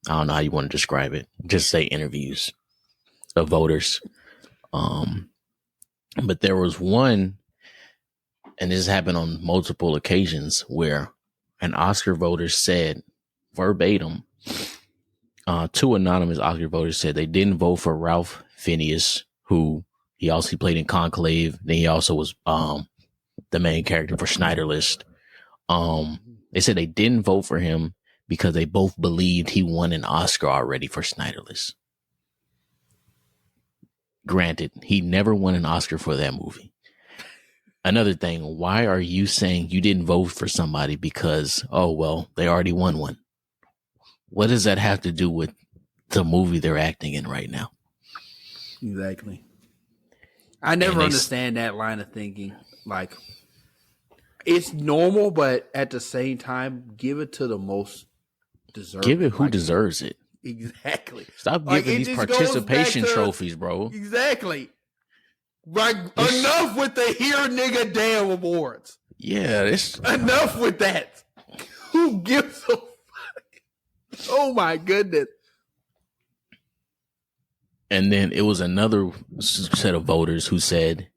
don't know how you want to describe it. Just say interviews of voters. But there was one, and this happened on multiple occasions, where an Oscar voter said verbatim, two anonymous Oscar voters said they didn't vote for Ralph Fiennes, who he also played in Conclave. Then he also was the main character for Schneider List. They said they didn't vote for him because they both believed he won an Oscar already for Schneider List. Granted, he never won an Oscar for that movie. Another thing, why are you saying you didn't vote for somebody because, oh, well, they already won one? What does that have to do with the movie they're acting in right now? Exactly. I never understand that line of thinking. Like, it's normal, but at the same time, give it to the most deserving. Give it who deserves it. Exactly. Stop giving these participation trophies, bro. Exactly. Like, enough with the here nigga damn awards. Yeah, enough with that. Who gives a fuck? Oh my goodness. And then it was another set of voters who said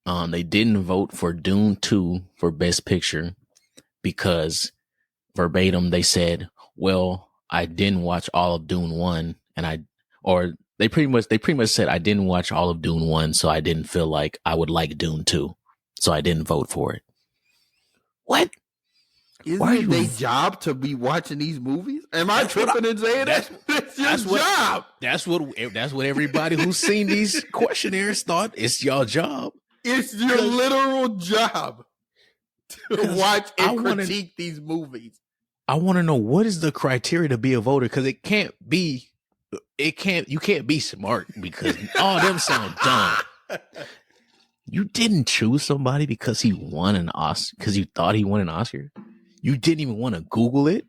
they didn't vote for Dune 2 for Best Picture because verbatim they said, well, I didn't watch all of Dune 1 they pretty much said I didn't watch all of Dune 1, so I didn't feel like I would like Dune 2. So I didn't vote for it. What? Isn't it their job to be watching these movies? Am I tripping and saying that? That's your job. That's what everybody who's seen these questionnaires thought. It's your job. It's your literal job to watch and critique these movies. I want to know what is the criteria to be a voter, because you can't be smart because all them sound dumb. You didn't choose somebody because he won an Oscar, because you thought he won an Oscar. You didn't even want to Google it.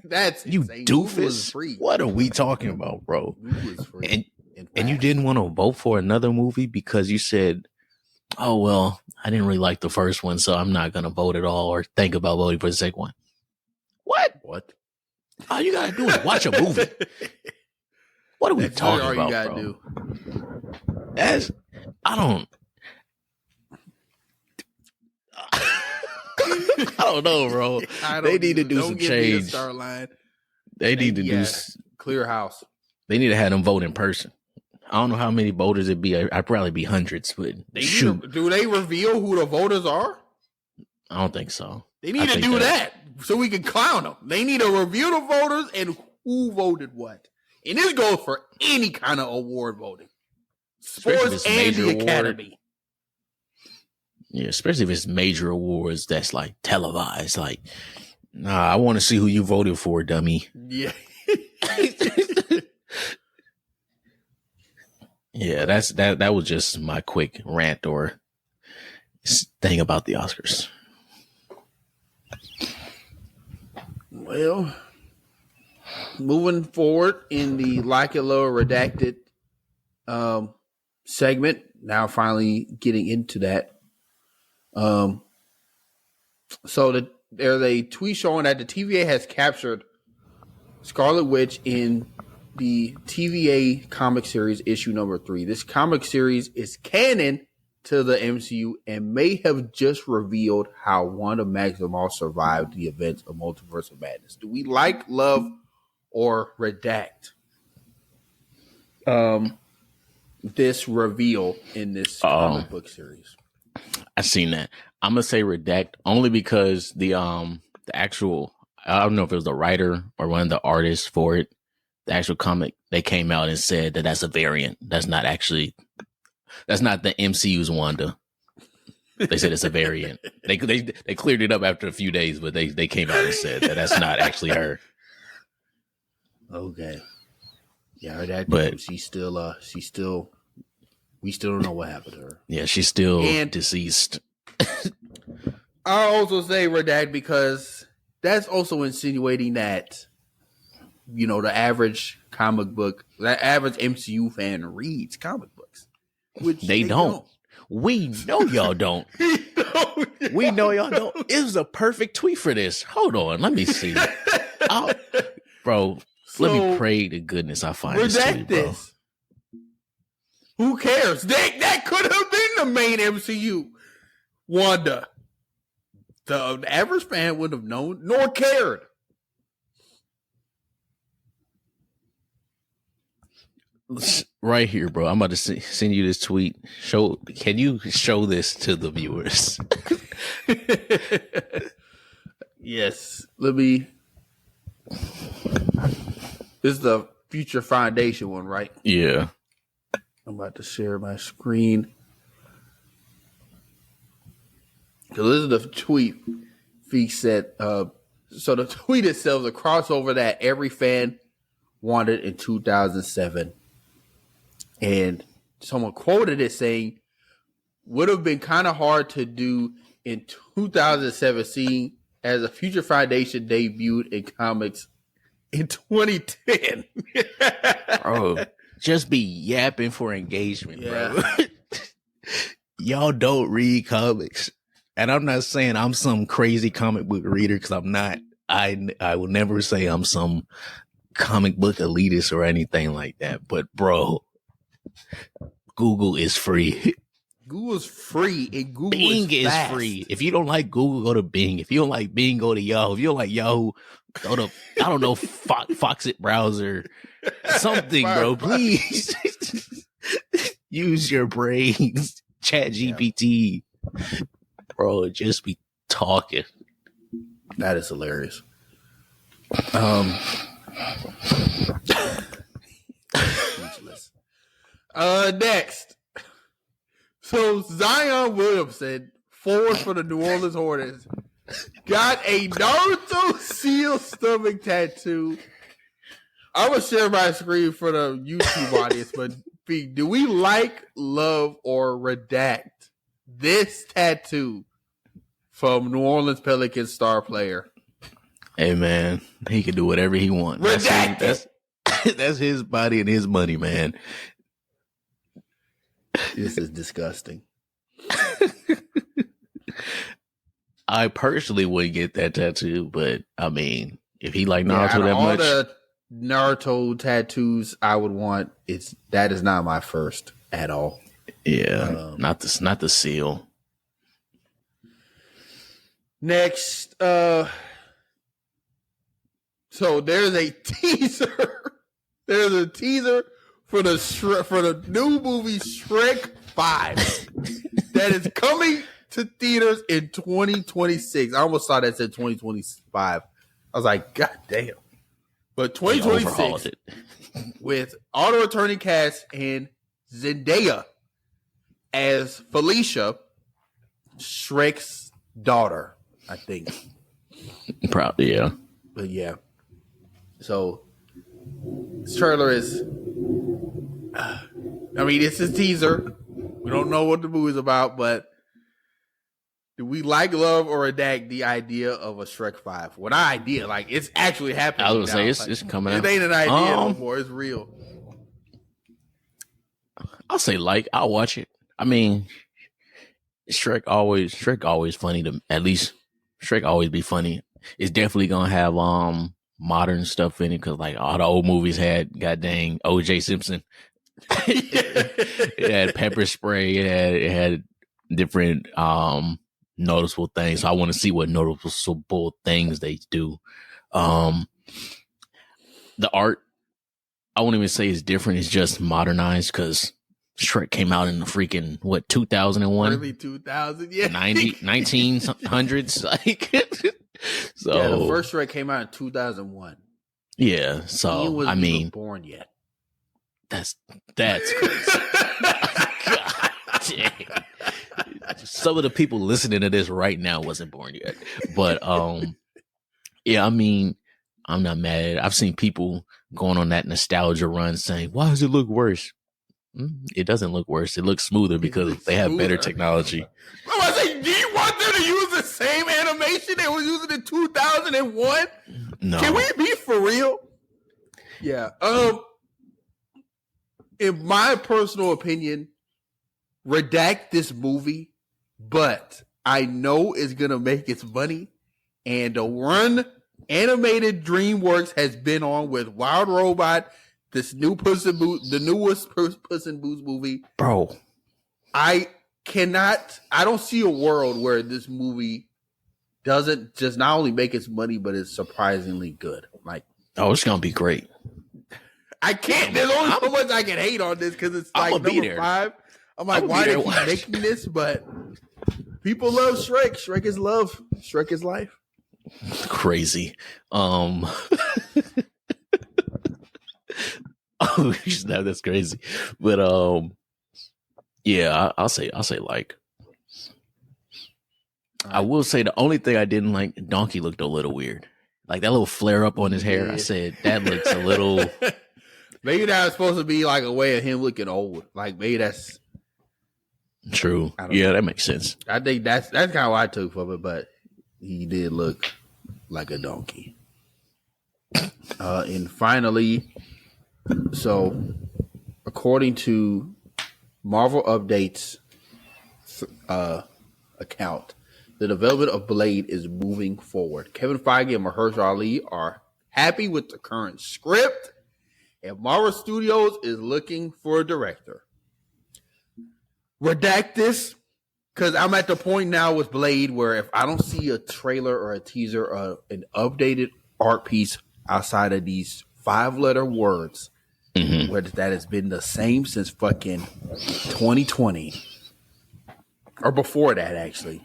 That's you insane. doofus. What are we talking about, bro? And you didn't want to vote for another movie because you said, oh, well, I didn't really like the first one, so I'm not going to vote at all or think about voting for the second one. What? All you got to do is watch a movie. What are we talking about, bro? I don't know, bro. They need to do some change. They need to do clear house. They need to have them vote in person. I don't know how many voters it'd be. I'd probably be hundreds, but do they reveal who the voters are? I don't think so. They need to do that so we can clown them. They need to reveal the voters and who voted what. And this goes for any kind of award voting. Sports and the Academy. Yeah, especially if it's major awards that's like televised. Like, nah, I want to see who you voted for, dummy. Yeah. Yeah, that was just my quick rant or thing about the Oscars. Well, moving forward in the Like It Low Redacted segment, now finally getting into that. So there's a tweet showing that the TVA has captured Scarlet Witch in the TVA comic series issue number 3. This comic series is canon to the MCU and may have just revealed how Wanda Maximoff survived the events of Multiverse of Madness. Do we like, love, or redact this reveal in this comic book series? I seen that. I'm gonna say redact only because the actual, I don't know if it was the writer or one of the artists for it, the actual comic, they came out and said that that's a variant. That's not the MCU's Wanda. They said it's a variant. They cleared it up after a few days, but they came out and said that that's not actually her. Okay. Yeah, that. But she's still We still don't know what happened to her. Yeah, she's still deceased. I'll also say Redact because that's also insinuating that, you know, the average MCU fan reads comic books. Which they don't. We know y'all don't. We know y'all don't. It was a perfect tweet for this. Hold on. Let me see. Bro, let me pray to goodness I find this tweet, bro. Who cares? That could have been the main MCU. Wanda. The average fan would have known nor cared. Right here, bro. I'm about to send you this tweet. Can you show this to the viewers? Yes. Let me. This is the Future Foundation one, right? Yeah. I'm about to share my screen. So this is the tweet Feek said. So the tweet itself is a crossover that every fan wanted in 2007. And someone quoted it saying, would have been kind of hard to do in 2017 as a Future Foundation debuted in comics in 2010. Bro, just be yapping for engagement, bro. Y'all don't read comics. And I'm not saying I'm some crazy comic book reader because I'm not. I will never say I'm some comic book elitist or anything like that. But, bro, Google is free. Google's free and Google Bing is free. If you don't like Google, go to Bing. If you don't like Bing, go to Yahoo. If you don't like Yahoo, go to, I don't know, Foxit browser. Something, bro. Please. Use your brains. Chat GPT. Bro, just be talking. That is hilarious. Next. So Zion Williamson, forward for the New Orleans Hornets, got a Naruto seal stomach tattoo. I'm gonna share my screen for the YouTube audience, but do we like, love, or redact this tattoo from New Orleans Pelicans star player? Hey man, he can do whatever he wants. That's his body and his money, man. This is disgusting. I personally wouldn't get that tattoo, but I mean, if he like Naruto that all much, the Naruto tattoos I would want, that is not my first at all. Yeah, not the seal. Next, so there's a teaser. There's a teaser for the new movie Shrek 5 that is coming to theaters in 2026. I almost thought that said 2025. I was like, God damn. But 2026 with auto returning cast and Zendaya as Felicia, Shrek's daughter, I think. Probably, yeah. But yeah. So this trailer is it's a teaser. We don't know what the movie's about, but do we like, love, or redact the idea of a Shrek 5? What idea? Like, it's actually happening. I was going to say, it's coming out. It ain't an idea no more. It's real. I'll say I'll watch it. I mean, Shrek always funny to, at least Shrek always be funny. It's definitely going to have modern stuff in it because like all the old movies had goddamn O.J. Simpson. It had pepper spray. It had different noticeable things. So I want to see what noticeable things they do. The art, I won't even say it's different. It's just modernized because Shrek came out in the freaking 2001, early 2000, yeah, 1900s. Like, so yeah, the first Shrek came out in 2001. Yeah, so Ian wasn't I mean, even born yet. That's crazy. God dang. Some of the people listening to this right now wasn't born yet. But yeah, I mean, I'm not mad. I've seen people going on that nostalgia run saying, why does it look worse? It doesn't look worse. It looks smoother because they have better technology. I was saying, do you want them to use the same animation they were using in 2001? No. Can we be for real? Yeah. In my personal opinion, redact this movie, but I know it's gonna make its money. And the run animated DreamWorks has been on with Wild Robot, this new Puss in Boots, the newest Puss in Boots movie. Bro, I don't see a world where this movie doesn't just not only make its money, but it's surprisingly good. Like, oh, it's gonna be great. I can't. There's only so much I can hate on this because it's like number 5. I'm like, why they keep making this? But people love Shrek. Shrek is love. Shrek is life. Crazy. Oh, that's crazy. But yeah, I'll say like. I will say the only thing I didn't like, Donkey looked a little weird. Like that little flare up on his hair. Yeah. I said that looks a little. Maybe that was supposed to be like a way of him looking old. Like maybe that's true. Yeah, that makes sense. I think that's kind of what I took from it, but he did look like a donkey. And finally, so according to Marvel Updates account, the development of Blade is moving forward. Kevin Feige and Mahershala Ali are happy with the current script, and Marvel Studios is looking for a director. Redact this, because I'm at the point now with Blade where if I don't see a trailer or a teaser or an updated art piece outside of these 5-letter words, where that has been the same since fucking 2020, or before that actually,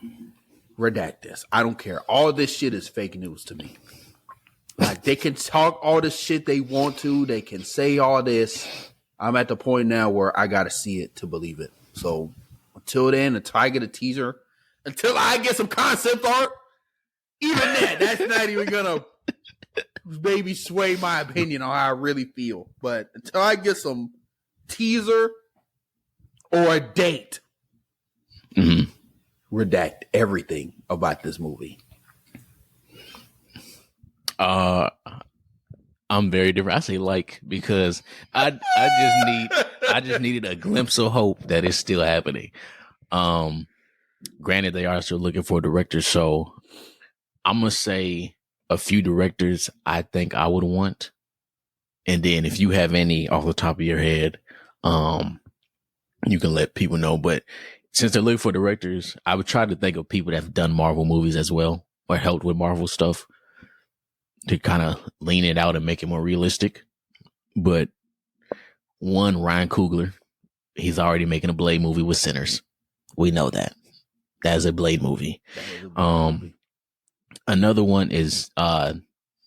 redact this. I don't care. All of this shit is fake news to me. Like, they can talk all the shit they want to. They can say all this. I'm at the point now where I got to see it to believe it. So until then, until I get a teaser, until I get some concept art, even that's not even going to maybe sway my opinion on how I really feel. But until I get some teaser or a date, redact everything about this movie. I'm very different. I say like because I just needed a glimpse of hope that it's still happening. Granted, they are still looking for directors, so I'm gonna say a few directors I think I would want, and then if you have any off the top of your head, you can let people know. But since they're looking for directors, I would try to think of people that have done Marvel movies as well or helped with Marvel stuff, to kind of lean it out and make it more realistic. But one, Ryan Coogler, he's already making a Blade movie with Sinners. We know that. That is a Blade movie. Another one is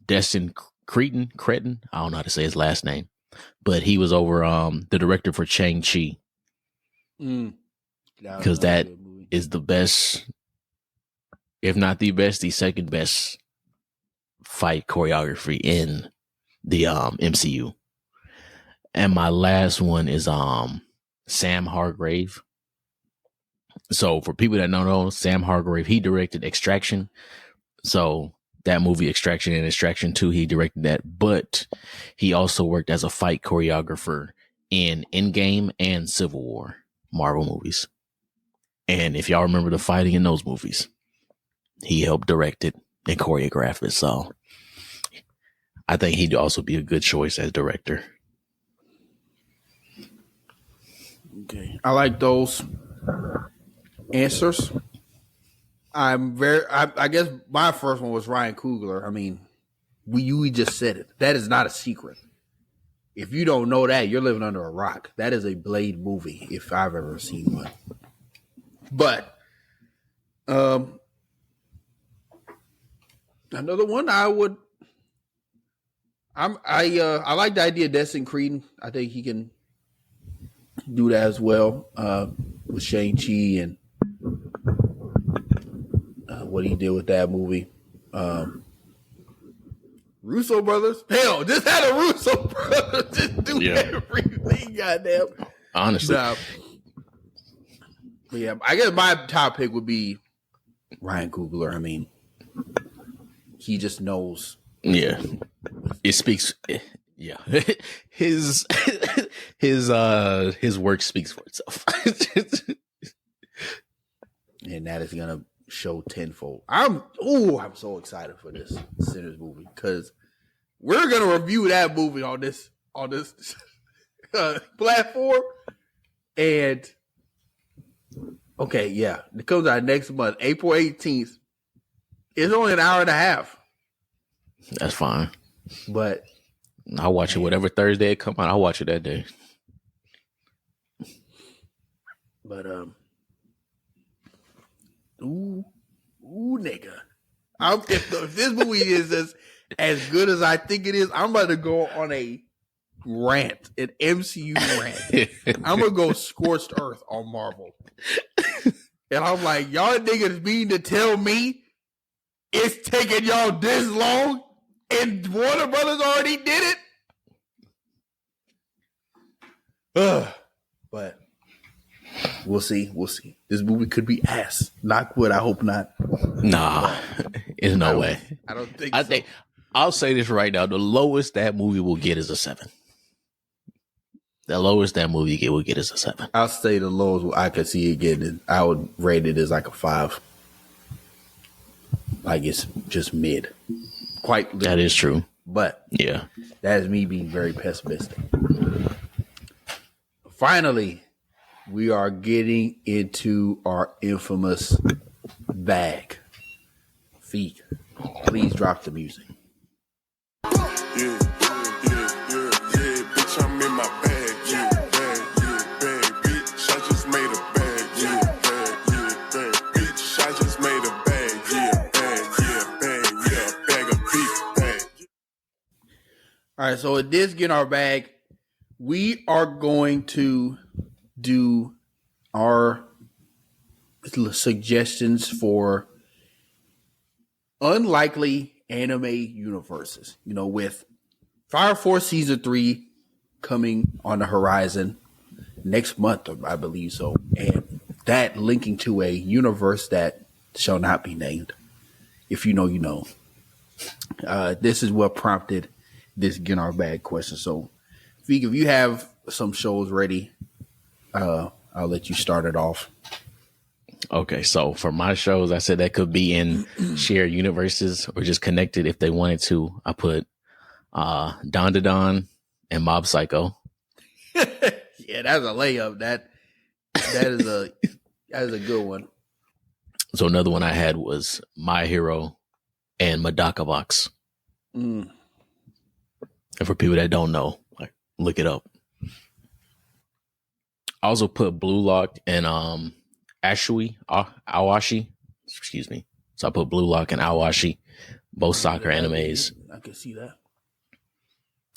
Destin Cretton. I don't know how to say his last name, but he was over the director for Shang-Chi. Because that is the best, if not the best, the second best fight choreography in the MCU. And my last one is Sam Hargrave. So for people that don't know, Sam Hargrave, he directed Extraction. So that movie Extraction and Extraction 2, he directed that, but he also worked as a fight choreographer in Endgame and Civil War Marvel movies. And if y'all remember the fighting in those movies, he helped direct it and choreograph it. So I think he'd also be a good choice as director. Okay. I like those answers. I guess my first one was Ryan Coogler. I mean, we just said it. That is not a secret. If you don't know that, you're living under a rock. That is a Blade movie, if I've ever seen one. But another one I like the idea of Destin Cretton. I think he can do that as well with Shang-Chi and what he did with that movie. Russo brothers. Hell, just had a Russo brothers just do everything, goddamn. honestly. Nah. But yeah, I guess my top pick would be Ryan Coogler. I mean, he just knows. Yeah, it speaks. Yeah, his his work speaks for itself. And that is gonna show tenfold. I'm so excited for this Sinners movie because we're gonna review that movie on this platform. And okay, yeah, it comes out next month, April 18th. It's only an hour and a half. That's fine. But I'll watch it whatever Thursday it come out. I'll watch it that day. But nigga, if this movie is as good as I think it is, I'm about to go on a rant, an MCU rant. I'm gonna go scorched earth on Marvel, and I'm like, y'all niggas mean to tell me it's taking y'all this long, and Warner Brothers already did it. But we'll see. We'll see. This movie could be ass. Knock wood. I hope not. Nah, there's no way. I don't think. I think I'll say this right now: the lowest that movie will get is a 7. The lowest that movie will get is a 7. I'll say the lowest I could see it getting. I would rate it as like a 5. Like it's just mid. Quite. Literally. That is true. But yeah, that is me being very pessimistic. Finally, we are getting into our infamous bag. Feek, please drop the music. Yeah, bitch, I'm in my bag, bag, bitch, I just made a bag, bag, bitch, I just made a bag, bag of beef, bag. All right, so it is getting our bag. We are going to do our suggestions for unlikely anime universes. You know, with Fire Force Season 3 coming on the horizon next month, I believe so. And that linking to a universe that shall not be named. If you know, you know. This is what prompted this Get Our Bag question. So, Feek, if you have some shows ready, I'll let you start it off. Okay, so for my shows, I said that could be in shared universes or just connected if they wanted to. I put Don to Don and Mob Psycho. Yeah, that's a layup. That is a good one. So another one I had was My Hero and Madaka Box. And for people that don't know, like, look it up. I also put Blue Lock and Awashi. Excuse me. So I put Blue Lock and Awashi, both soccer animes. I can see that.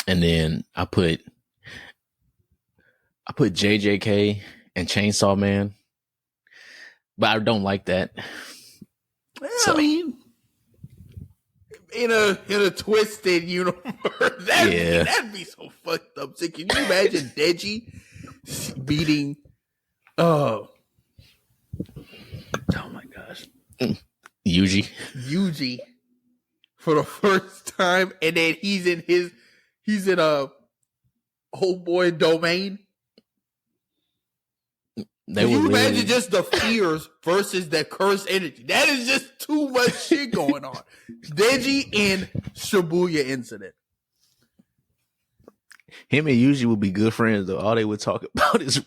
And then I put JJK and Chainsaw Man. But I don't like that. Well, so, I mean, in a twisted universe, that'd be so fucked up. So can you imagine Deji beating? Oh my gosh, Yuji for the first time, and then he's in a old boy domain. Can you imagine just the fears versus the cursed energy? That is just too much shit going on. Deji and Shibuya incident. Him and Yuji would be good friends though. All they would talk about is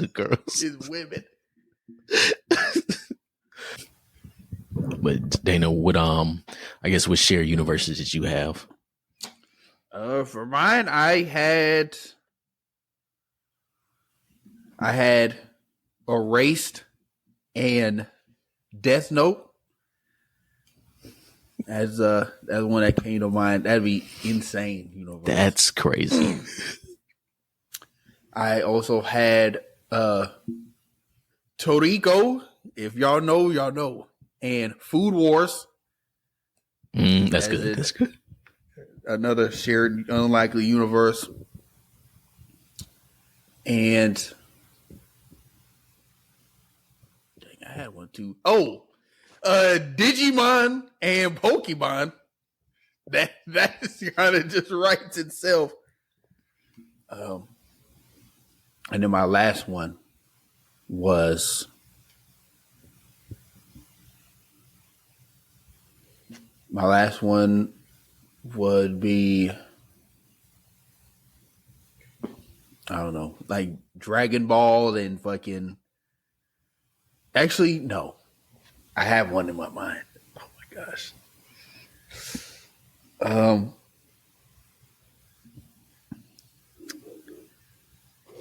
girls. Is women. But Dana, what I guess what shared universes did you have? For mine, I had Erased and Death Note as one that came to mind. That'd be insane, universe. That's crazy. I also had Toriko. If y'all know, y'all know. And Food Wars. That's good. That's good. Another shared unlikely universe. And dang, I had one too. Oh, Digimon and Pokemon. That kind of just writes itself. And then my last one was would be, I don't know, like Dragon Ball and fucking. Actually, no, I have one in my mind. Oh my gosh.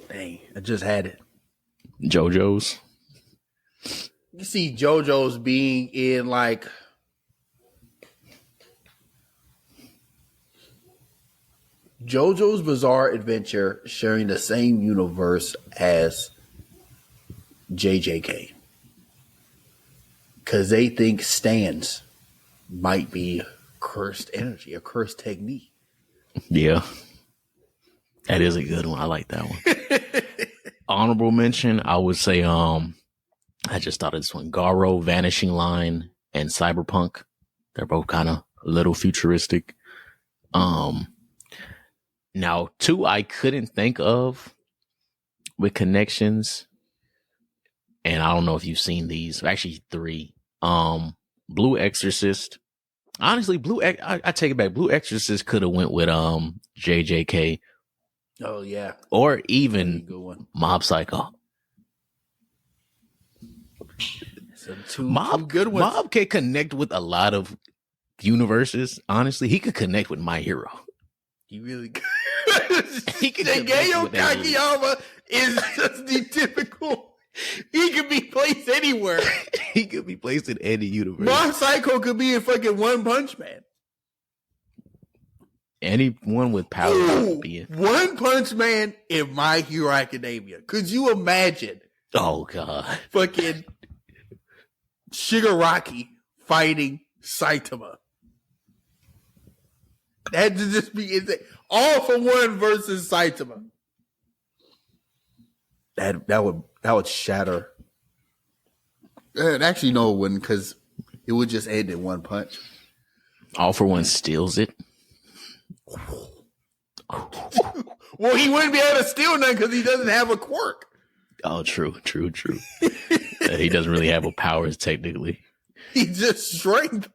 Dang, I just had it. JoJo's. You see JoJo's being in like JoJo's Bizarre Adventure sharing the same universe as JJK. Because they think stands might be cursed energy, a cursed technique. Yeah. That is a good one. I like that one. Honorable mention, I would say, I just thought of this one. Garo, Vanishing Line, and Cyberpunk. They're both kind of a little futuristic. Now, two I couldn't think of with connections, and I don't know if you've seen these. Actually, three. Blue Exorcist. Honestly, I take it back. Blue Exorcist could have went with JJK. Oh yeah, or even good one. Mob Psycho. So two good ones. Mob can connect with a lot of universes. Honestly, he could connect with My Hero. He really could. He could Shigeru Kakiyama is just the typical. He could be placed anywhere. He could be placed in any universe. Mob Psycho could be in fucking One Punch Man. Anyone with power could be in. One Punch Man in My Hero Academia. Could you imagine? Oh God. Fucking Shigaraki fighting Saitama. That'd just be insane. All for one versus Saitama. That would shatter. Actually, no, it wouldn't, because it would just end in one punch. All for One steals it. Well, he wouldn't be able to steal none because he doesn't have a quirk. Oh, true. He doesn't really have a powers technically. He's just strength.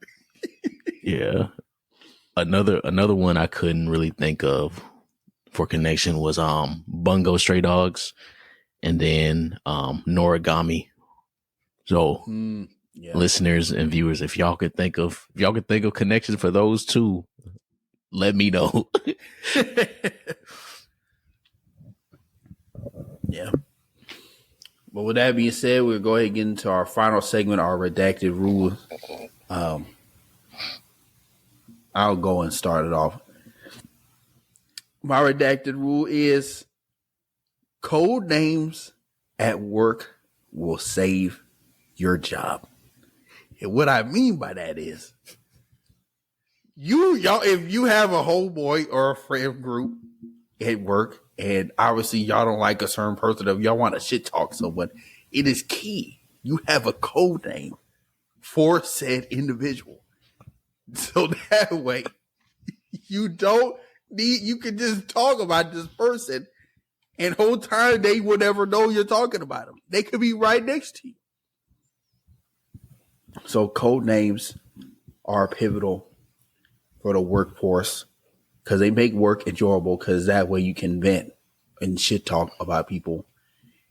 Yeah. Another one I couldn't really think of for connection was Bungo Stray Dogs, and then Noragami. So listeners and viewers, if y'all could think of connections for those two, let me know. Yeah. But with that being said, we'll go ahead and get into our final segment, our redacted rule. I'll go and start it off. My redacted rule is code names at work will save your job. And what I mean by that is y'all, if you have a homeboy or a friend group at work, and obviously y'all don't like a certain person, if y'all want to shit talk someone, it is key you have a code name for said individual. So that way you can just talk about this person, and whole time they will never know you're talking about them. They could be right next to you. So code names are pivotal for the workforce because they make work enjoyable, because that way you can vent and shit talk about people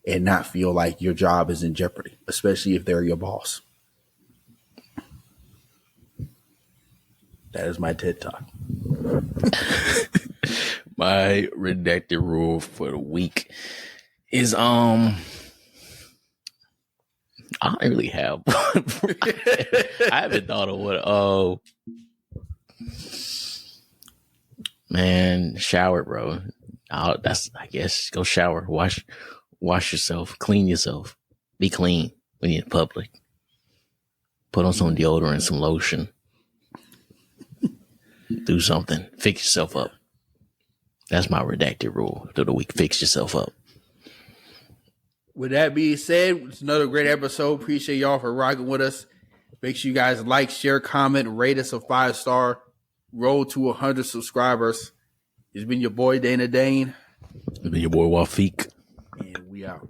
and not feel like your job is in jeopardy, especially if they're your boss. That is my TED Talk. My redacted rule for the week is I don't really have one. I haven't thought of what. Man, shower, bro. I guess go shower, wash yourself, clean yourself, be clean when you're in public. Put on some deodorant, some lotion. Do something. Fix yourself up. That's my redacted rule for the week. Fix yourself up. With that being said, it's another great episode. Appreciate y'all for rocking with us. Make sure you guys like, share, comment, rate us a 5-star. Roll to 100 subscribers. It's been your boy Dana Dane. It's been your boy Wafik. And we out.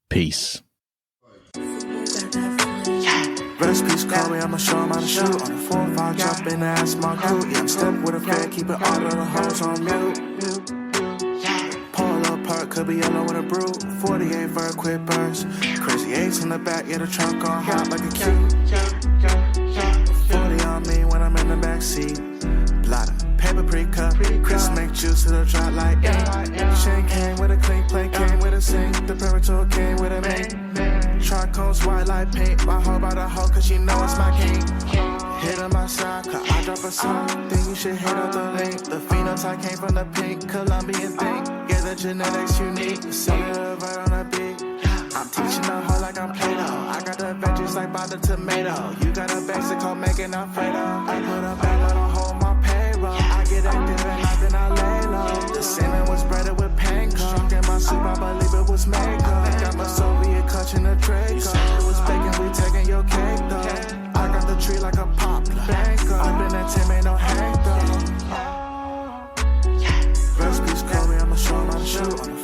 Peace. Recipes call me, I'ma show 'em how to shoot. On the 4-5, jump in the ass, my crew. Yeah, I'm stepping with a fan, keeping all of the hoes on mute. Pull a little part, could be yellow with a brew. 48 for a quick burst. Crazy 8s in the back, yeah, the trunk on hot like a cube. 40 on me when I'm in the backseat. Blotter, paper pre-cut. Chris make juice, it'll drop like ink. Chain came with a clean plate, came with a sink. The Parator came with a mink. Charcoal's white like paint. My hoe by the hoe, cause she know it's my king. Hit on my side, cause I drop a song. Think you should hit up the link. The phenotype came from the pink, Colombian thing. Yeah, the genetics unique. Cellular right on the beat. I'm teaching the hoe like I'm Play-Doh. I got the veggies like by the tomato. You got a basic hoe making Alfredo. I put a bag on hold my payroll. I get active at night, then I lay low. The salmon was breaded with panko. Strong in my soup, I believe it was Mako. Got my Soviet clutching a Draco. It was bacon, we taking your cake though. I got the tree like a poplar. I've been at Tim, ain't no hang though. Recipes call me, I'ma show 'em how to shoot. On the